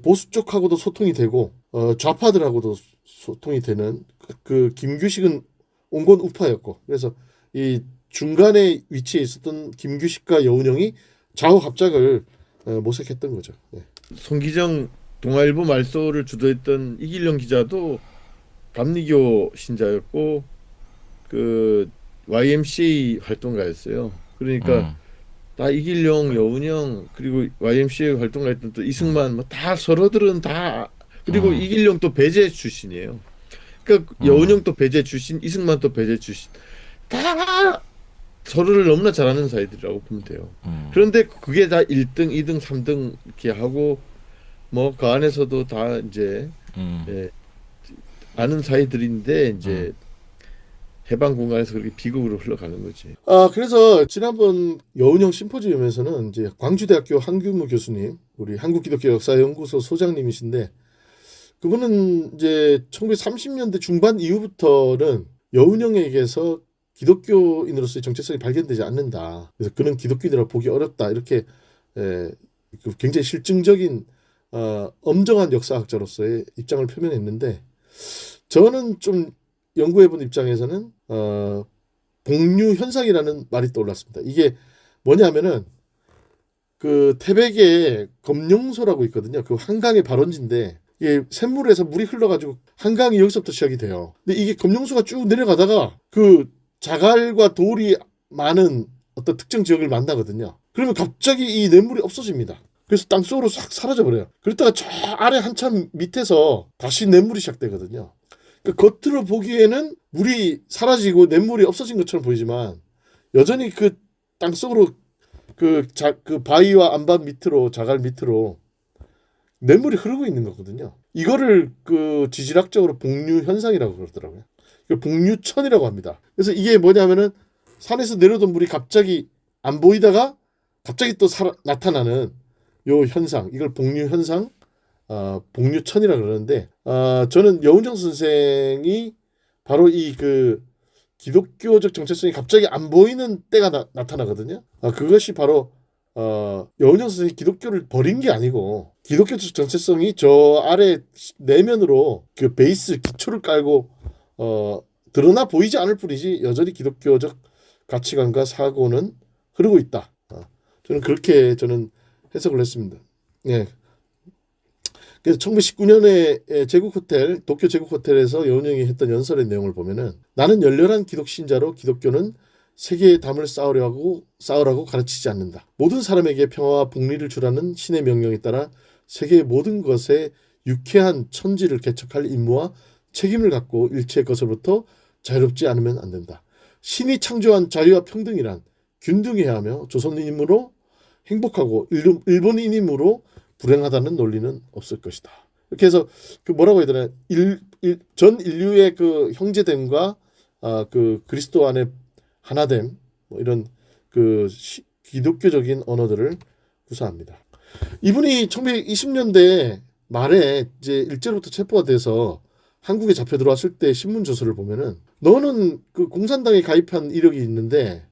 보수 쪽하고도 소통이 되고 좌파들하고도 소통이 되는 그 김규식은 온건 우파였고 그래서 이 중간에 위치해 있었던 김규식과 여운형이 좌우합작을 모색했던 거죠. 네. 송기정 동아일보 말소를 주도했던 이길영 기자도 감리교 신자였고 그 YMCA 활동가였어요. 그러니까 다 이길영, 여운형 그리고 YMCA 활동가였던 또 이승만 뭐 다 서로들은 다 그리고 이길영 또 배제 출신이에요. 그러니까 여운형 또 배제 출신, 이승만 또 배제 출신 다 서로를 너무나 잘하는 사이들이라고 보면 돼요. 그런데 그게 다 1등, 2등, 3등 이렇게 하고 뭐 그 안에서도 다 이제 예, 아는 사이들인데 이제 해방 공간에서 그렇게 비극으로 흘러가는 거지. 그래서 지난번 여운형 심포지엄에서는 이제 광주대학교 한규무 교수님, 우리 한국기독교역사연구소 소장님이신데 그분은 이제 1930년대 중반 이후부터는 여운형에게서 기독교인으로서의 정체성이 발견되지 않는다. 그래서 그는 기독교인이라고 보기 어렵다. 이렇게 굉장히 실증적인 엄정한 역사학자로서의 입장을 표명했는데 저는 좀 연구해본 입장에서는 복류 현상이라는 말이 떠올랐습니다. 이게 뭐냐면은 그 태백에 검룡소라고 있거든요. 그 한강의 발원지인데 이게 샘물에서 물이 흘러가지고 한강이 여기서부터 시작이 돼요. 근데 이게 검룡소가 쭉 내려가다가 그 자갈과 돌이 많은 어떤 특정 지역을 만나거든요. 그러면 갑자기 이 냇물이 없어집니다. 그래서 땅속으로 싹 사라져버려요. 그러다가 저 아래 한참 밑에서 다시 냇물이 시작되거든요. 그러니까 겉으로 보기에는 물이 사라지고 냇물이 없어진 것처럼 보이지만 여전히 그 땅속으로 그 바위와 안반 밑으로 자갈 밑으로 냇물이 흐르고 있는 거거든요. 이거를 그 지질학적으로 복류 현상이라고 그러더라고요. 복류천이라고 합니다. 그래서 이게 뭐냐면은 산에서 내려오던 물이 갑자기 안 보이다가 갑자기 또 나타나는 요 현상, 이걸 복류 현상, 복류천이라고 그러는데 저는 여운정 선생이 바로 이 그 기독교적 정체성이 갑자기 안 보이는 때가 나타나거든요. 그것이 바로 여운정 선생이 기독교를 버린 게 아니고 기독교적 정체성이 저 아래 내면으로 그 베이스 기초를 깔고 드러나 보이지 않을 뿐이지 여전히 기독교적 가치관과 사고는 흐르고 있다. 저는 그렇게 해석을 했습니다. 예. 그래서 1919년에 제국호텔, 도쿄 제국호텔에서 여운형이 했던 연설의 내용을 보면은 나는 열렬한 기독신자로 기독교는 세계의 담을 쌓으라고 가르치지 않는다. 모든 사람에게 평화와 복리를 주라는 신의 명령에 따라 세계의 모든 것에 유쾌한 천지를 개척할 임무와 책임을 갖고 일체의 것으로부터 자유롭지 않으면 안 된다. 신이 창조한 자유와 평등이란 균등해야 하며 조선인이므로 행복하고 일본인이므로 불행하다는 논리는 없을 것이다. 이렇게 해서 그 뭐라고 해야 되나 전 인류의 그 형제됨과 그 그리스도 안의 하나됨 뭐 이런 그 기독교적인 언어들을 구사합니다. 이분이 1920년대 말에 이제 일제로부터 체포가 돼서 한국에 잡혀 들어왔을 때 신문 조서를 보면은 너는 그 공산당에 가입한 이력이 있는데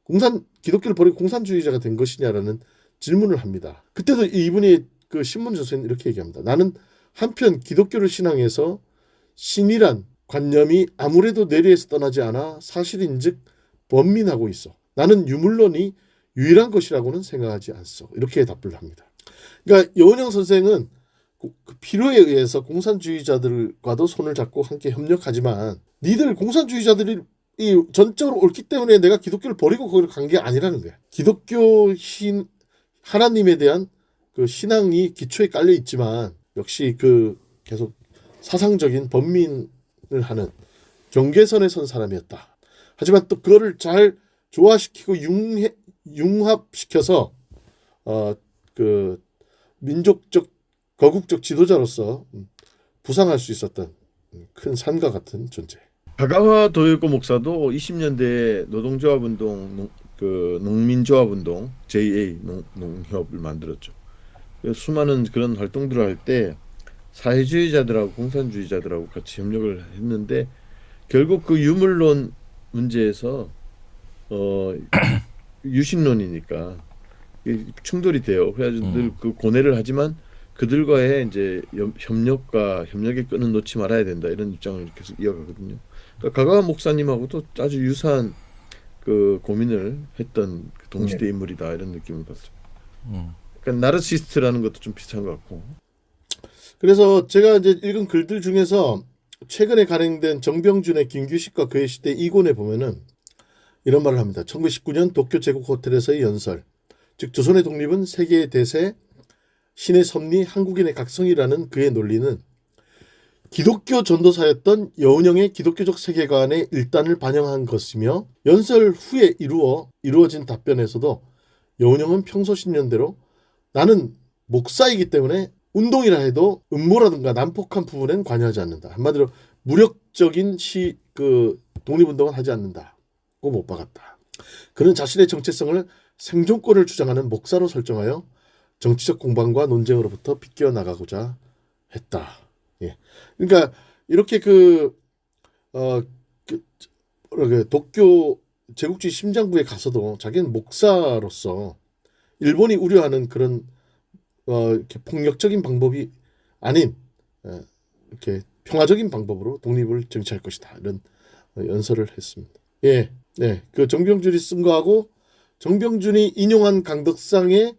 기독교를 버리고 공산주의자가 된 것이냐라는 질문을 합니다. 그때도 이분이 그 신문 조서에는 이렇게 얘기합니다. 나는 한편 기독교를 신앙해서 신이란 관념이 아무래도 뇌리에서 떠나지 않아 사실인즉 번민하고 있어. 나는 유물론이 유일한 것이라고는 생각하지 않소. 이렇게 답을 합니다. 그러니까 여운형 선생은 그 필요에 의해서 공산주의자들과도 손을 잡고 함께 협력하지만 니들 공산주의자들이 전적으로 옳기 때문에 내가 기독교를 버리고 거기로 간 게 아니라는 거야. 기독교 하나님에 대한 그 신앙이 기초에 깔려 있지만 역시 그 계속 사상적인 번민을 하는 경계선에 선 사람이었다. 하지만 또 그거를 잘 조화시키고 융합시켜서 그 민족적 거국적 지도자로서 부상할 수 있었던 큰 산과 같은 존재. 가가와 도요코 목사도 20년대 노동조합 운동, 농민조합 운동 JA 농협을 만들었죠. 그래서 수많은 그런 활동들을 할 때 사회주의자들하고 공산주의자들하고 같이 협력을 했는데 결국 그 유물론 문제에서 유신론이니까 충돌이 돼요. 그래가지고 늘 그 고뇌를 하지만 그들과의 이제 협력의 끈은 놓지 말아야 된다 이런 입장을 계속 이어가거든요. 그러니까 가가와 목사님하고도 아주 유사한 그 고민을 했던 그 동시대 인물이다 이런 느낌을 받습니다. 그러니까 나르시스트라는 것도 좀 비슷한 것 같고. 그래서 제가 이제 읽은 글들 중에서 최근에 간행된 정병준의 김규식과 그의 시대 2권에 보면은 이런 말을 합니다. 1919년 도쿄 제국 호텔에서의 연설, 즉 조선의 독립은 세계의 대세, 신의 섭리, 한국인의 각성이라는 그의 논리는 기독교 전도사였던 여운형의 기독교적 세계관의 일단을 반영한 것이며 연설 후에 이루어진 답변에서도 여운형은 평소 신념대로 나는 목사이기 때문에 운동이라 해도 음모라든가 난폭한 부분엔 관여하지 않는다. 한마디로 무력적인 독립운동은 하지 않는다고 못 박았다. 그는 자신의 정체성을 생존권을 주장하는 목사로 설정하여 정치적 공방과 논쟁으로부터 비껴 나가고자 했다. 예. 그러니까 이렇게 도쿄 제국주의 심장부에 가서도 자기는 목사로서 일본이 우려하는 그런 이렇게 폭력적인 방법이 아닌 이렇게 평화적인 방법으로 독립을 쟁취할 것이다. 이런 연설을 했습니다. 예, 네, 그 정병준이 쓴 거하고 정병준이 인용한 강덕상의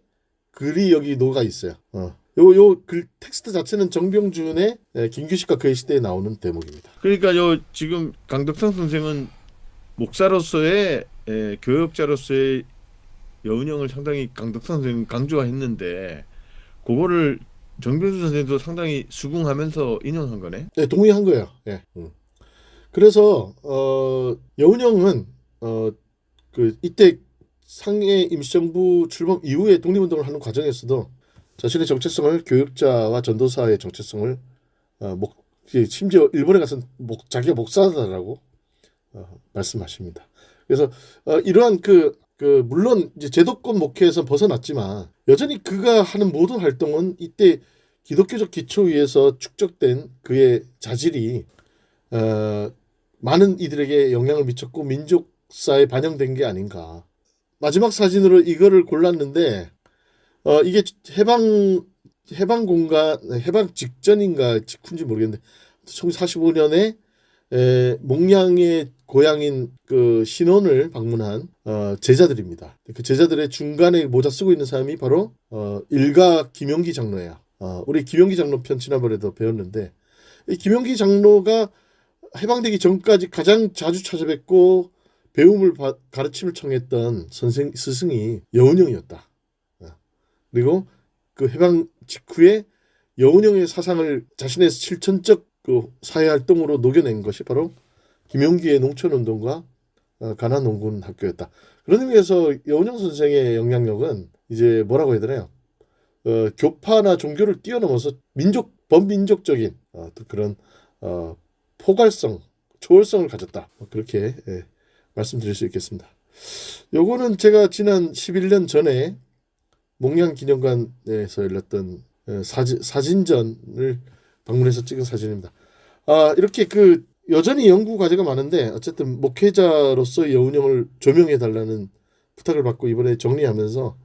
글이 여기 녹아 있어요. 요 글 텍스트 자체는 정병준의 김규식과 그의 시대에 나오는 대목입니다. 그러니까 지금 강덕상 선생은 목사로서의 교역자로서의 여운형을 상당히 강덕상 선생은 강조했는데 그거를 정병준 선생도 상당히 수긍하면서 인용한 거네. 네, 동의한 거예요. 예. 그래서 여운형은 이때 상해 임시정부 출범 이후에 독립운동을 하는 과정에서도 자신의 정체성을 교역자와 전도사의 정체성을 심지어 일본에 가서 자기가 목사다라고 말씀하십니다. 그래서 이러한 물론 이제 제도권 목회에서 벗어났지만 여전히 그가 하는 모든 활동은 이때 기독교적 기초 위에서 축적된 그의 자질이 많은 이들에게 영향을 미쳤고 민족사에 반영된 게 아닌가. 마지막 사진으로 이거를 골랐는데 이게 해방 직전인가 직후인지 모르겠는데 1945년에 몽양의 고향인 그 신원을 방문한 제자들입니다. 그 제자들의 중간에 모자 쓰고 있는 사람이 바로 일가 김용기 장로예요. 우리 김용기 장로 편 지난번에도 배웠는데 이 김용기 장로가 해방되기 전까지 가장 자주 찾아뵙고 배움을 가르침을 청했던 스승이 여운형이었다. 그리고 그 해방 직후에 여운형의 사상을 자신의 실천적 그 사회활동으로 녹여낸 것이 바로 김용기의 농촌운동과 가난농군 학교였다. 그런 의미에서 여운형 선생의 영향력은 이제 뭐라고 해야 되나요? 교파나 종교를 뛰어넘어서 범민족적인 그런 포괄성, 초월성을 가졌다. 그렇게 말씀드릴 수 있겠습니다. 요거는 제가 지난 11년 전에 몽양기념관에서 열렸던 사진전을 방문해서 찍은 사진입니다. 이렇게 여전히 연구 과제가 많은데 어쨌든 목회자로서 여운형을 조명해달라는 부탁을 받고 이번에 정리하면서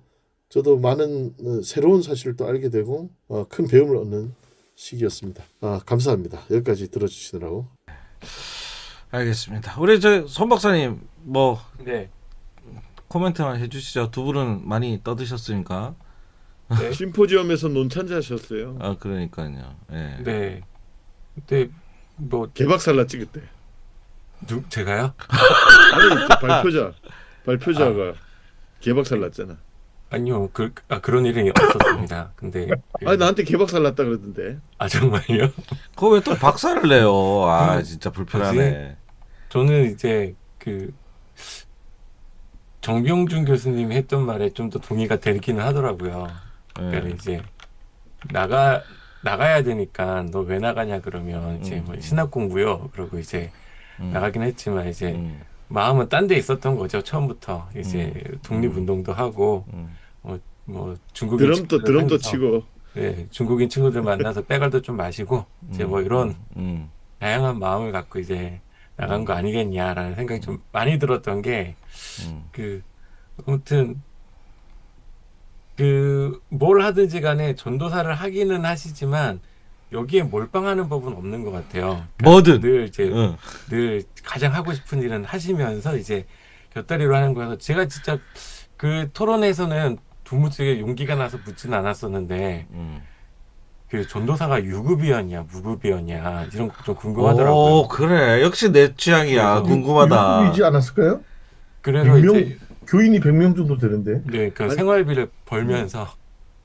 저도 많은 새로운 사실을 또 알게 되고 큰 배움을 얻는 시기였습니다. 감사합니다. 여기까지 들어주시느라고. 알겠습니다. 우리 손 박사님 네. 코멘트만 해주시죠. 두 분은 많이 떠드셨으니까. 네. 심포지엄에서 논찬자셨어요. 그러니까요. 예. 네. 근데 개박살 났지 그때. 제가요? 아니 발표자가 개박살 났잖아. 아니요, 그런 일이 없었습니다. 근데 아니 나한테 개박살 났다 그러던데. 정말요? 그거 왜 또 박살을 내요? 아 진짜 불편하네. 저는 이제 그 정병준 교수님이 했던 말에 좀 더 동의가 되기는 하더라고요. 그러니까 예. 이제 나가야 되니까 너 왜 나가냐 그러면 이제 뭐 신학 공부요. 그러고 이제 나가긴 했지만 이제 마음은 딴 데 있었던 거죠. 처음부터 이제 독립운동도 하고 뭐 중국인 친구들 드럼도 사귀어서, 치고. 네, 중국인 친구들 만나서 빼갈도 좀 마시고 이제 뭐 이런 다양한 마음을 갖고 이제 나간 거 아니겠냐라는 생각이 좀 많이 들었던 게 그 아무튼 그 뭘 하든지 간에 전도사를 하기는 하시지만 여기에 몰빵하는 법은 없는 것 같아요. 그러니까 뭐든. 늘 이제 응. 늘 가장 하고 싶은 일은 하시면서 이제 곁다리로 하는 거여서 제가 진짜 그 토론에서는 두무지게 용기가 나서 묻지는 않았었는데 그 전도사가 유급이었냐 무급이었냐 이런 거 좀 궁금하더라고요. 오 그래 역시 내 취향이야. 그래서 궁금하다. 유급이지 않았을까요? 그래서 100명 이제 교인이 100명 정도 되는데. 네, 그 아니, 생활비를 벌면서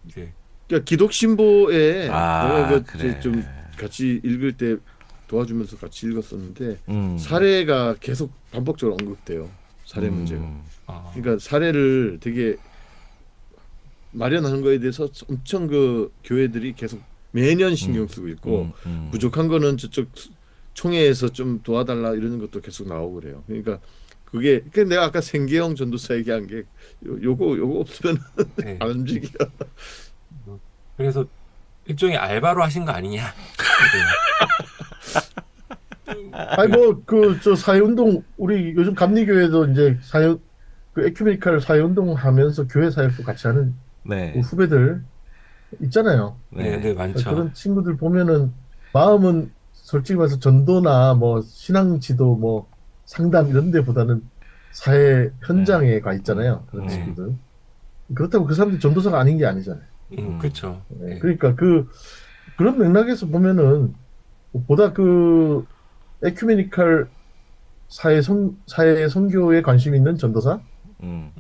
이제 그러니까 기독 신보에 아, 내가 그 그래. 좀 같이 읽을 때 도와주면서 같이 읽었었는데 음. 사례가 계속 반복적으로 언급돼요. 사례 문제가. 아, 그러니까 사례를 되게 마련하는 거에 대해서 엄청 그 교회들이 계속 매년 신경 쓰고 있고 부족한 거는 저쪽 총회에서 좀 도와달라 이러는 것도 계속 나오고 그래요. 그러니까 그게 내가 아까 생계형 전도사 얘기한 게 요거 없으면 네. 안 움직여. 그래서 일종의 알바로 하신 거 아니냐? 아니 뭐 그 저 사회운동 우리 요즘 감리교회도 이제 사회 그 에큐메니칼 사회운동 하면서 교회 사역도 같이 하는 네. 그 후배들 있잖아요. 네, 네, 많죠. 그런 친구들 보면은 마음은 솔직히 말해서 전도나 뭐 신앙 지도 뭐 상담 이런 데보다는 사회 현장에 가 있잖아요. 그런 친구들. 그렇다고 그 사람들이 전도사가 아닌 게 아니잖아요. 그렇죠. 네. 그러니까 그런 맥락에서 보면은 보다 그 에큐메니칼 사회 선교에 관심 있는 전도사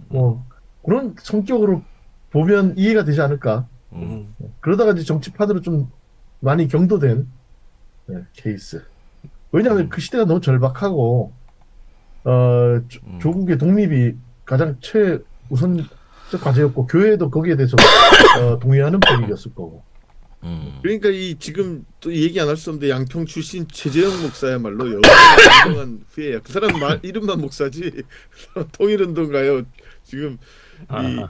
뭐 그런 성격으로 보면 이해가 되지 않을까. 그러다가 이제 정치판으로 좀 많이 경도된 케이스. 왜냐하면 그 시대가 너무 절박하고 조국의 독립이 가장 최우선적 과제였고 교회도 거기에 대해서 동의하는 분위기였을 거고. 그러니까 이 지금 또 얘기 안 할 수 없는데 양평 출신 최재형 목사야말로 영원한 후예야. 그 사람 이름만 목사지 통일운동 가요. 지금 이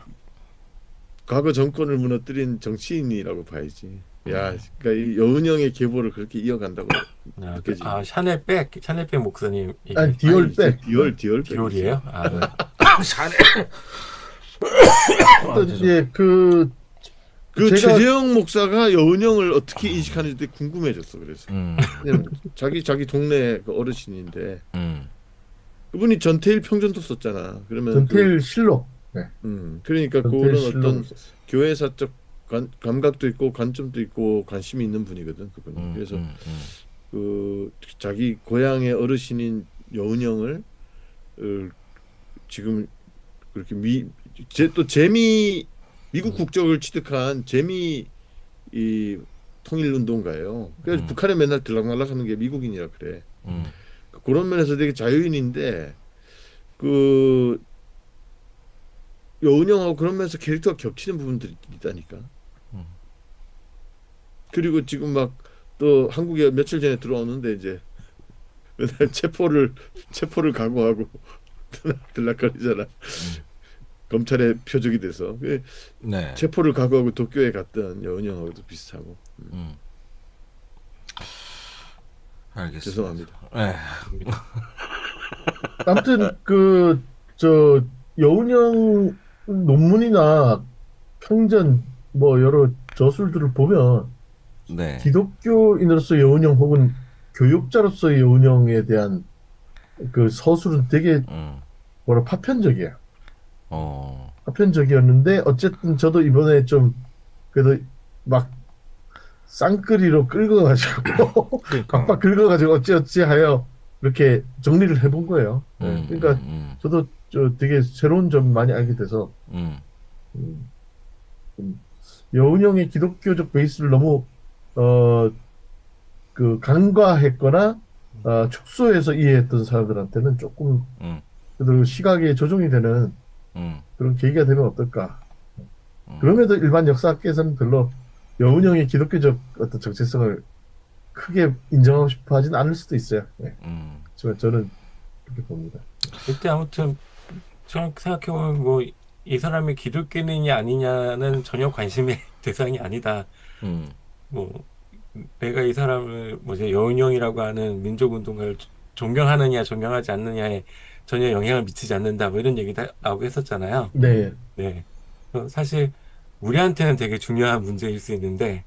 과거 정권을 무너뜨린 정치인이라고 봐야지. 야, 그러니까 이 여운형의 계보를 그렇게 이어간다고 느껴지. 샤넬백 목사님 아니 디올백. 디올이에요? 아, 네. 이제 그 제가- 최재형 목사가 여운형을 어떻게 인식하는지 되게 궁금해졌어. 그래서 왜냐면 자기 동네 그 어르신인데 그분이 전태일 평전도 썼잖아. 그러면 전태일 실록. 그러니까 전태일 그거는 실록을 어떤 썼어요. 교회사적 감각도 있고 관점도 있고 관심이 있는 분이거든. 그분. 그래서 그 자기 고향의 어르신인 여운형을 지금 그렇게 또 미국 국적을 취득한 재미 이 통일운동가예요. 그래서 북한에 맨날 들락날락하는 게 미국인이라 그래. 그런 면에서 되게 자유인인데 그 여운형하고 그런 면에서 캐릭터가 겹치는 부분들이 있다니까. 그리고 지금 막 또 한국에 며칠 전에 들어왔는데 이제 맨날 체포를 각오하고 들락거리잖아. 검찰의 표적이 돼서 네. 체포를 각오하고 도쿄에 갔던 여운형하고도 비슷하고. 알겠습니다. 죄송합니다. 네. 아무튼 그 저 여운형 논문이나 평전 뭐 여러 저술들을 보면 네. 기독교인으로서 여운형 혹은 교육자로서의 여운형에 대한 그 서술은 되게 뭐라 파편적이야. 파편적이었는데 어쨌든 저도 이번에 좀 그래도 막 쌍끌이로 긁어가지고 박박 긁어가지고 어찌어찌 하여 이렇게 정리를 해본 거예요. 그러니까 저도 되게 새로운 점 많이 알게 돼서 여운형의 기독교적 베이스를 너무 그 간과했거나 축소해서 이해했던 사람들한테는 조금 음. 그래도 시각에 조정이 되는 그런 계기가 되면 어떨까. 그럼에도 일반 역사학계에서는 별로 여운형의 기독교적 어떤 정체성을 크게 인정하고 싶어 하진 않을 수도 있어요. 네. 하지만 저는 그렇게 봅니다. 그때 아무튼 저는 생각해보면 뭐 이 사람이 기독교인이냐 아니냐는 전혀 관심의 대상이 아니다. 뭐 내가 이 사람을 뭐지 여운형이라고 하는 민족운동가를 존경하느냐 존경하지 않느냐에 전혀 영향을 미치지 않는다. 뭐 이런 얘기도 나오고 했었잖아요. 네. 네. 사실 우리한테는 되게 중요한 문제일 수 있는데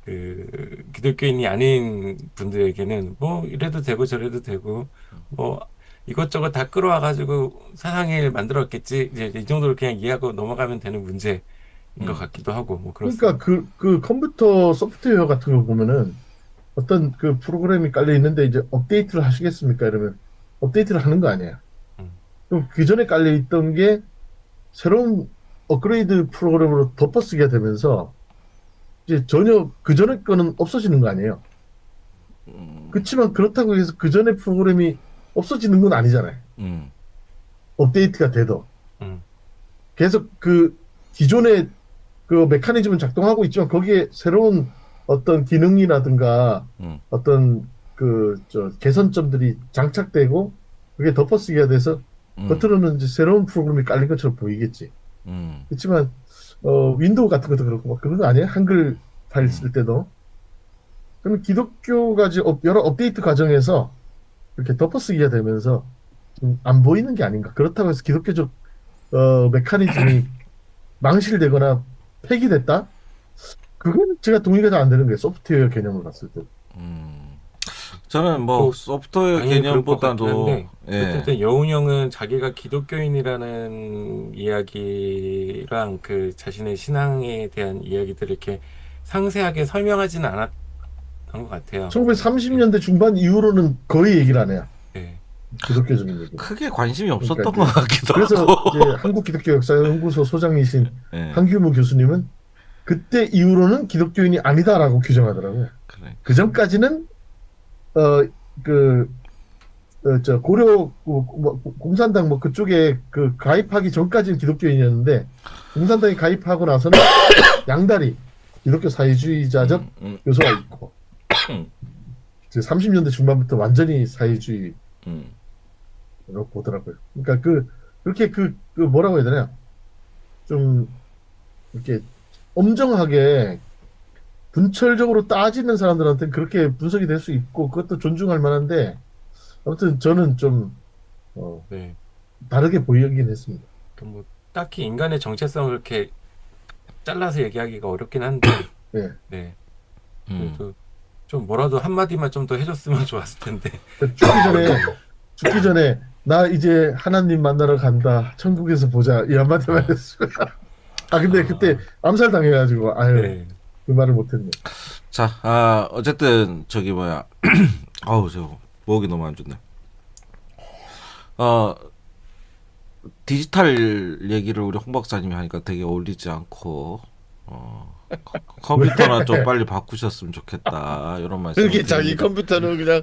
그 기독교인이 아닌 분들에게는 뭐 이래도 되고 저래도 되고 뭐 이것저것 다 끌어와 가지고 세상을 만들었겠지 이제 이 정도로 그냥 이해하고 넘어가면 되는 문제인 것 같기도 하고 뭐 그렇습니다. 그러니까 그 컴퓨터 소프트웨어 같은 거 보면은 어떤 그 프로그램이 깔려 있는데 이제 업데이트를 하시겠습니까? 이러면 업데이트를 하는 거 아니에요. 그럼 그 전에 깔려 있던 게 새로운 업그레이드 프로그램으로 덮어쓰기가 되면서 이제 전혀 그 전에 거는 없어지는 거 아니에요. 그렇지만 그렇다고 해서 그 전에 프로그램이 없어지는 건 아니잖아요. 업데이트가 돼도 계속 그 기존의 그 메커니즘은 작동하고 있지만 거기에 새로운 어떤 기능이라든가 어떤 그 개선점들이 장착되고 그게 덮어쓰기가 돼서 겉으로는 이제 새로운 프로그램이 깔린 것처럼 보이겠지. 그렇지만 윈도우 같은 것도 그렇고 막 그런 거 아니에요? 한글 파일 쓸 때도. 그럼 기독교가 이제 여러 업데이트 과정에서 이렇게 덮어쓰기가 되면서 좀 안 보이는 게 아닌가. 그렇다고 해서 기독교적 메커니즘이 망실되거나 폐기됐다? 그건 제가 동의가 잘 안 되는 거예요. 소프트웨어 개념을 봤을 때. 저는 뭐 뭐, 소프트웨어 당연히 그럴 것 같긴 개념보다도 한데 어쨌든 여운형은 자기가 기독교인이라는 이야기랑 그 자신의 신앙에 대한 이야기들을 이렇게 상세하게 설명하지는 않았던 것 같아요. 1930년대 중반 이후로는 거의 얘기를 안 해요. 네. 기독교적인 얘기. 크게 관심이 없었던 그러니까 것 같기도 그래서 하고. 이제 한국기독교역사연구소 소장이신 네. 한규무 교수님은 그때 이후로는 기독교인이 아니다라고 규정하더라고요. 그래. 그 전까지는 고려 공산당 뭐 그쪽에 그 가입하기 전까지는 기독교인이었는데 공산당에 가입하고 나서는 양다리 기독교 사회주의자적 요소가 있고 이제 30년대 중반부터 완전히 사회주의로 보더라고요. 그러니까 그렇게 그 뭐라고 해야 되나 좀 이렇게 엄정하게 분철적으로 따지는 사람들한테는 그렇게 분석이 될 수 있고 그것도 존중할 만한데 아무튼 저는 좀 네. 다르게 보이긴 했습니다. 뭐 딱히 인간의 정체성을 이렇게 잘라서 얘기하기가 어렵긴 한데 네. 네. 그래도 좀 뭐라도 한마디만 좀 더 해줬으면 좋았을 텐데. 죽기 전에 나 이제 하나님 만나러 간다. 천국에서 보자. 이 한마디만 했어요. 근데 그때 암살 당해가지고 네. 그 말을 못했네. 자, 어쨌든 저기 뭐야, 아우 저 목이 너무 안 좋네. 디지털 얘기를 우리 홍 박사님이 하니까 되게 어울리지 않고 컴퓨터나 좀 빨리 바꾸셨으면 좋겠다 이런 말씀. 그렇게 자기 컴퓨터는 그냥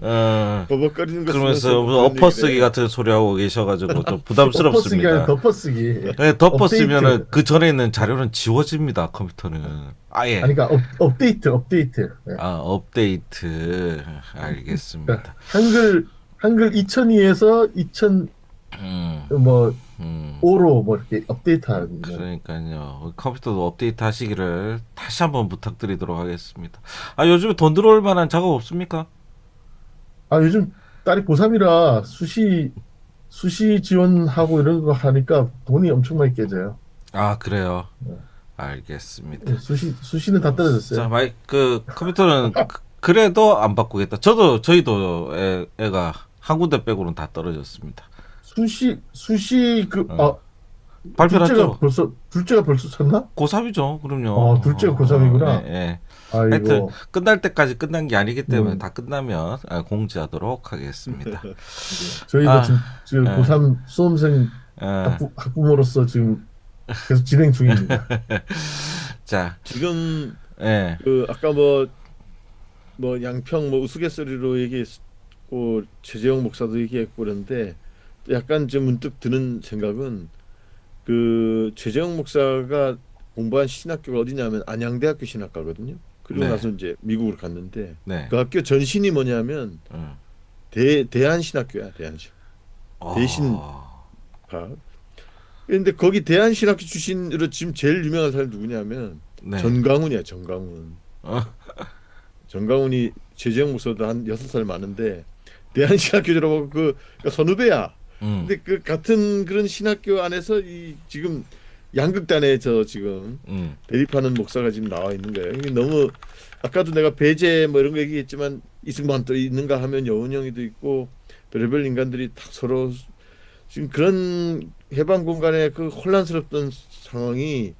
버벅거리는 거 그러면서 무슨 엎어쓰기 같은 소리 하고 계셔가지고 좀 부담스럽습니다. 덮어쓰기. 네, 덮었으면은 업데이트. 그 전에 있는 자료는 지워집니다. 컴퓨터는 아예. 아니 그러니까 업데이트. 네. 업데이트 알겠습니다. 한글 2002에서 2000 뭐 5로 뭐 이렇게 업데이트하는. 그러니까요. 컴퓨터도 업데이트 하시기를 다시 한번 부탁드리도록 하겠습니다. 요즘에 돈 들어올 만한 작업 없습니까? 요즘 딸이 고3이라 수시 지원하고 이런 거 하니까 돈이 엄청 많이 깨져요. 그래요. 알겠습니다. 수시는 다 떨어졌어요. 자, 그 컴퓨터는 그래도 안 바꾸겠다. 저희도 애가 한 군데 빼고는 다 떨어졌습니다. 수시 발표했죠. 둘째가 벌써 쳤나? 고3이죠. 그럼요. 둘째가 고3이구나. 네. 아이고. 하여튼 끝날 때까지 끝난 게 아니기 때문에 다 끝나면 공지하도록 하겠습니다. 저희도 지금 고3 수험생 예. 학부모로서 지금 그래서 진행 중입니다. 자, 지금 예. 그 아까 뭐 양평 뭐 우스갯소리로 얘기했고 최재형 목사도 얘기했고 그런데 약간 좀 문득 드는 생각은 그 최재형 목사가 공부한 신학교가 어디냐면 안양대학교 신학과거든요. 그리고 네. 나서 이제 미국으로 갔는데 네. 그 학교 전신이 뭐냐면 대한신학교야. 대한신 대신 학. 근데 거기 대한신학교 출신으로 지금 제일 유명한 사람이 누구냐면 네. 전강훈이야. 전강훈. 어. 전강훈이 최재형 목사보다 한 6살 많은데 대한신학교 졸업하고 그러니까 선후배야. 근데 그 같은 그런 신학교 안에서 이 지금 양극단에서 지금 대립하는 목사가 지금 나와 있는 거예요. 이게 너무 아까도 내가 배제 뭐 이런 거 얘기했지만 이승만 또 있는가 하면 여운형이도 있고 별의별 인간들이 다 서로 지금 그런 해방 공간의 그 혼란스럽던 상황이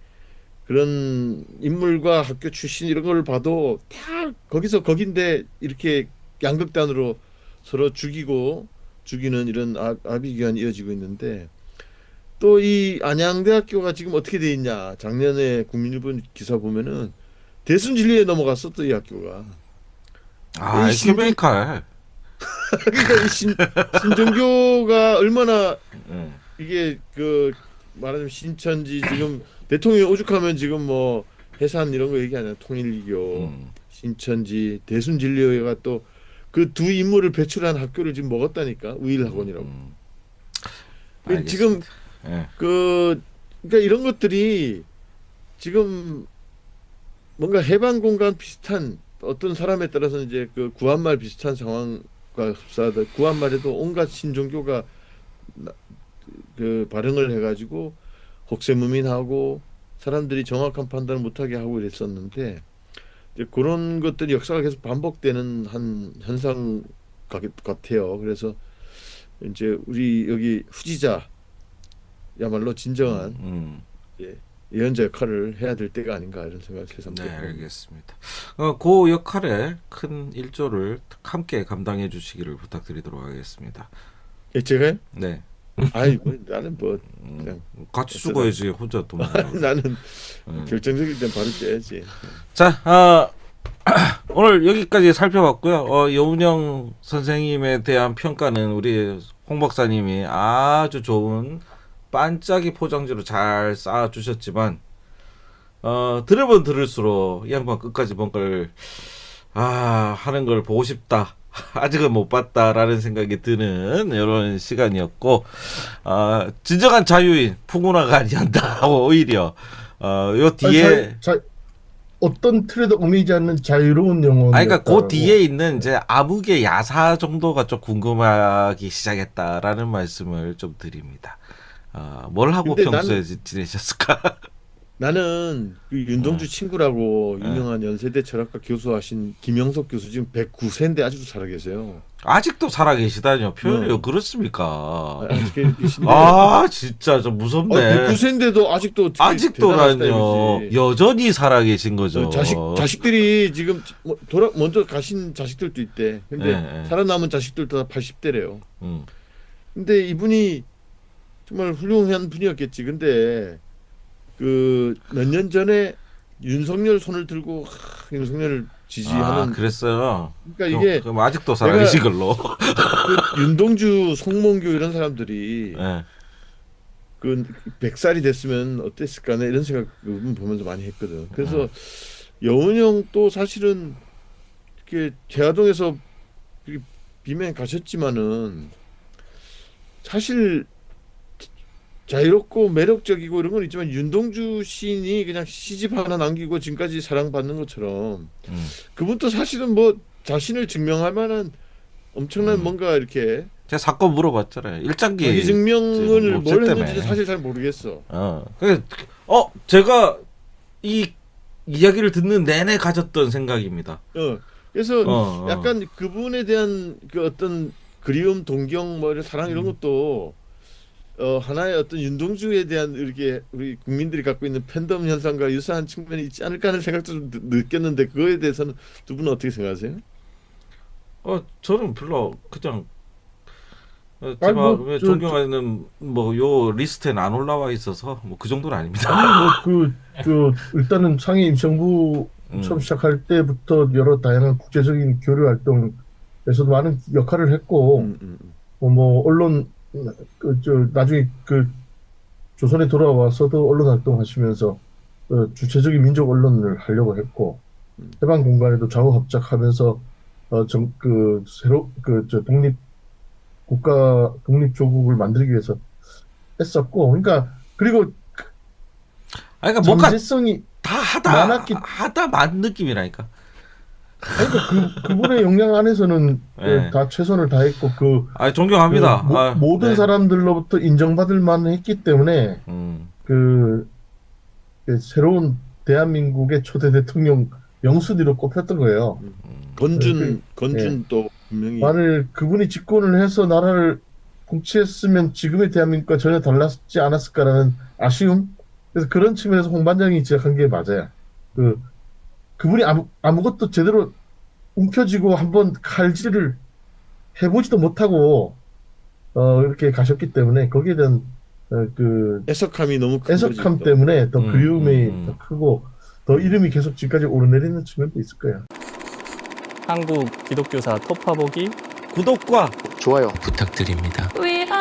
그런 인물과 학교 출신 이런 걸 봐도 다 거기서 거긴데 이렇게 양극단으로 서로 죽이는 이런 아비규환이 이어지고 있는데 또 이 안양대학교가 지금 어떻게 돼 있냐. 작년에 국민일보 기사 보면은 대순진리에 넘어갔어 또 이 학교가. 이 에큐메니칼. 그러니까 이 신정교가 얼마나 이게 그 말하자면 신천지 지금 대통령이 오죽하면 지금 뭐 해산 이런 거 얘기하잖아요. 통일교, 신천지, 대순진리가 또 그 두 인물을 배출한 학교를 지금 먹었다니까. 우일학원이라고. 지금 그러니까 이런 것들이 지금 뭔가 해방 공간 비슷한 어떤 사람에 따라서는 이제 그 구한말 비슷한 상황과 흡사하다. 구한말에도 온갖 신종교가 그 발흥을 해가지고 혹세무민하고 사람들이 정확한 판단을 못하게 하고 이랬었는데 이제 그런 것들이 역사가 계속 반복되는 한 현상 같아요. 그래서 이제 우리 여기 후지자야말로 진정한 예언자 역할을 해야 될 때가 아닌가 이런 생각을 해봅니다. 네, 알겠습니다. 그 역할에 큰 일조를 함께 감당해 주시기를 부탁드리도록 하겠습니다. 예, 제가요? 네. 아이 뭐 나는 뭐 그냥 같이 죽어야지 혼자 또. 나는 결정적일 땐 바로 떼야지. 자, 오늘 여기까지 살펴봤고요. 여운형 선생님에 대한 평가는 우리 홍 박사님이 아주 좋은 반짝이 포장지로 잘 쌓아주셨지만 들으면 들을수록 이 양반 끝까지 뭔가를 하는 걸 보고 싶다. 아직은 못 봤다라는 생각이 드는 이런 시간이었고 진정한 자유인 푸구나가 아니었다. 오히려 요 뒤에 어떤 틀에도 얽매이지 않는 자유로운 영혼. 그러니까 그 뒤에 있는 이제 암흑의 야사 정도가 좀 궁금하기 시작했다라는 말씀을 좀 드립니다. 뭘 하고 평소에 지내셨을까? 나는 그 윤동주 친구라고 유명한 연세대 철학과 교수하신 김영석 교수 지금 109세인데 아직도 살아 계세요. 아직도 살아 계시다뇨. 표현이 그렇습니까? 진짜 좀 무섭네. 109세인데도 아직도라뇨. 여전히 살아 계신 거죠. 자식들이 지금 먼저 가신 자식들도 있대. 근데 살아남은 자식들도 다 80대래요. 근데 이분이 정말 훌륭한 분이었겠지. 근데 그 몇 년 전에 윤석열 손을 들고 윤석열을 지지하는 그랬어요. 그러니까 이게 그럼 아직도 살아계신 걸로. 그 윤동주, 송몽규 이런 사람들이 그 100살이 됐으면 어땠을까 이런 생각 보면서 많이 했거든. 그래서 여운형 또 사실은 이렇게 대화동에서 비명 가셨지만은 사실 자유롭고 매력적이고 이런 건 있지만 윤동주 시인이 그냥 시집 하나 남기고 지금까지 사랑받는 것처럼 그분도 사실은 뭐 자신을 증명할 만한 엄청난 뭔가 이렇게 제가 사건 물어봤잖아요. 일장기 자기 증명을 뭘 때문에. 했는지 사실 잘 모르겠어. 제가 이 이야기를 듣는 내내 가졌던 생각입니다. 그래서 약간 그분에 대한 그 어떤 그리움, 동경, 뭐 사랑 이런 것도 하나의 어떤 윤동주에 대한 이렇게 우리 국민들이 갖고 있는 팬덤 현상과 유사한 측면이 있지 않을까 하는 생각도 좀 느꼈는데 그거에 대해서는 두 분은 어떻게 생각하세요? 저는 별로 그냥 아니, 뭐, 제가 존경하는 뭐 요 리스트엔 안 올라와 있어서 뭐 그 정도는 아닙니다. 일단은 상해 임시정부 처음 시작할 때부터 여러 다양한 국제적인 교류 활동에서도 많은 역할을 했고, 뭐 언론 나중에 조선에 돌아와서도 언론 활동하시면서 주체적인 민족 언론을 하려고 했고, 해방 공간에도 좌우합작하면서 새로 독립조국을 만들기 위해서 했었고, 그러니까 그리고 그러니까 뭔가 잠재성이 다 하다 만 느낌이라니까. 그러니까 그분의 역량 안에서는 네. 다 최선을 다했고 존경합니다. 모든 네. 사람들로부터 인정받을 만했기 때문에 새로운 대한민국의 초대 대통령 명순위로 꼽혔던 거예요. 건준도 분명히 만일 그분이 집권을 해서 나라를 통치했으면 지금의 대한민국과 전혀 달랐지 않았을까라는 아쉬움. 그래서 그런 측면에서 홍 반장이 지적한 게 맞아요. 그분이 아무것도 제대로 움켜쥐고 한번 칼질을 해보지도 못하고 이렇게 가셨기 때문에 거기에 대한 애석함이 너무 큰 애석함 거지, 때문에 더 그리움이 더 크고 더 이름이 계속 지금까지 오르내리는 측면도 있을 거예요. 한국 기독교사 톱파보기 구독과 좋아요 부탁드립니다. We are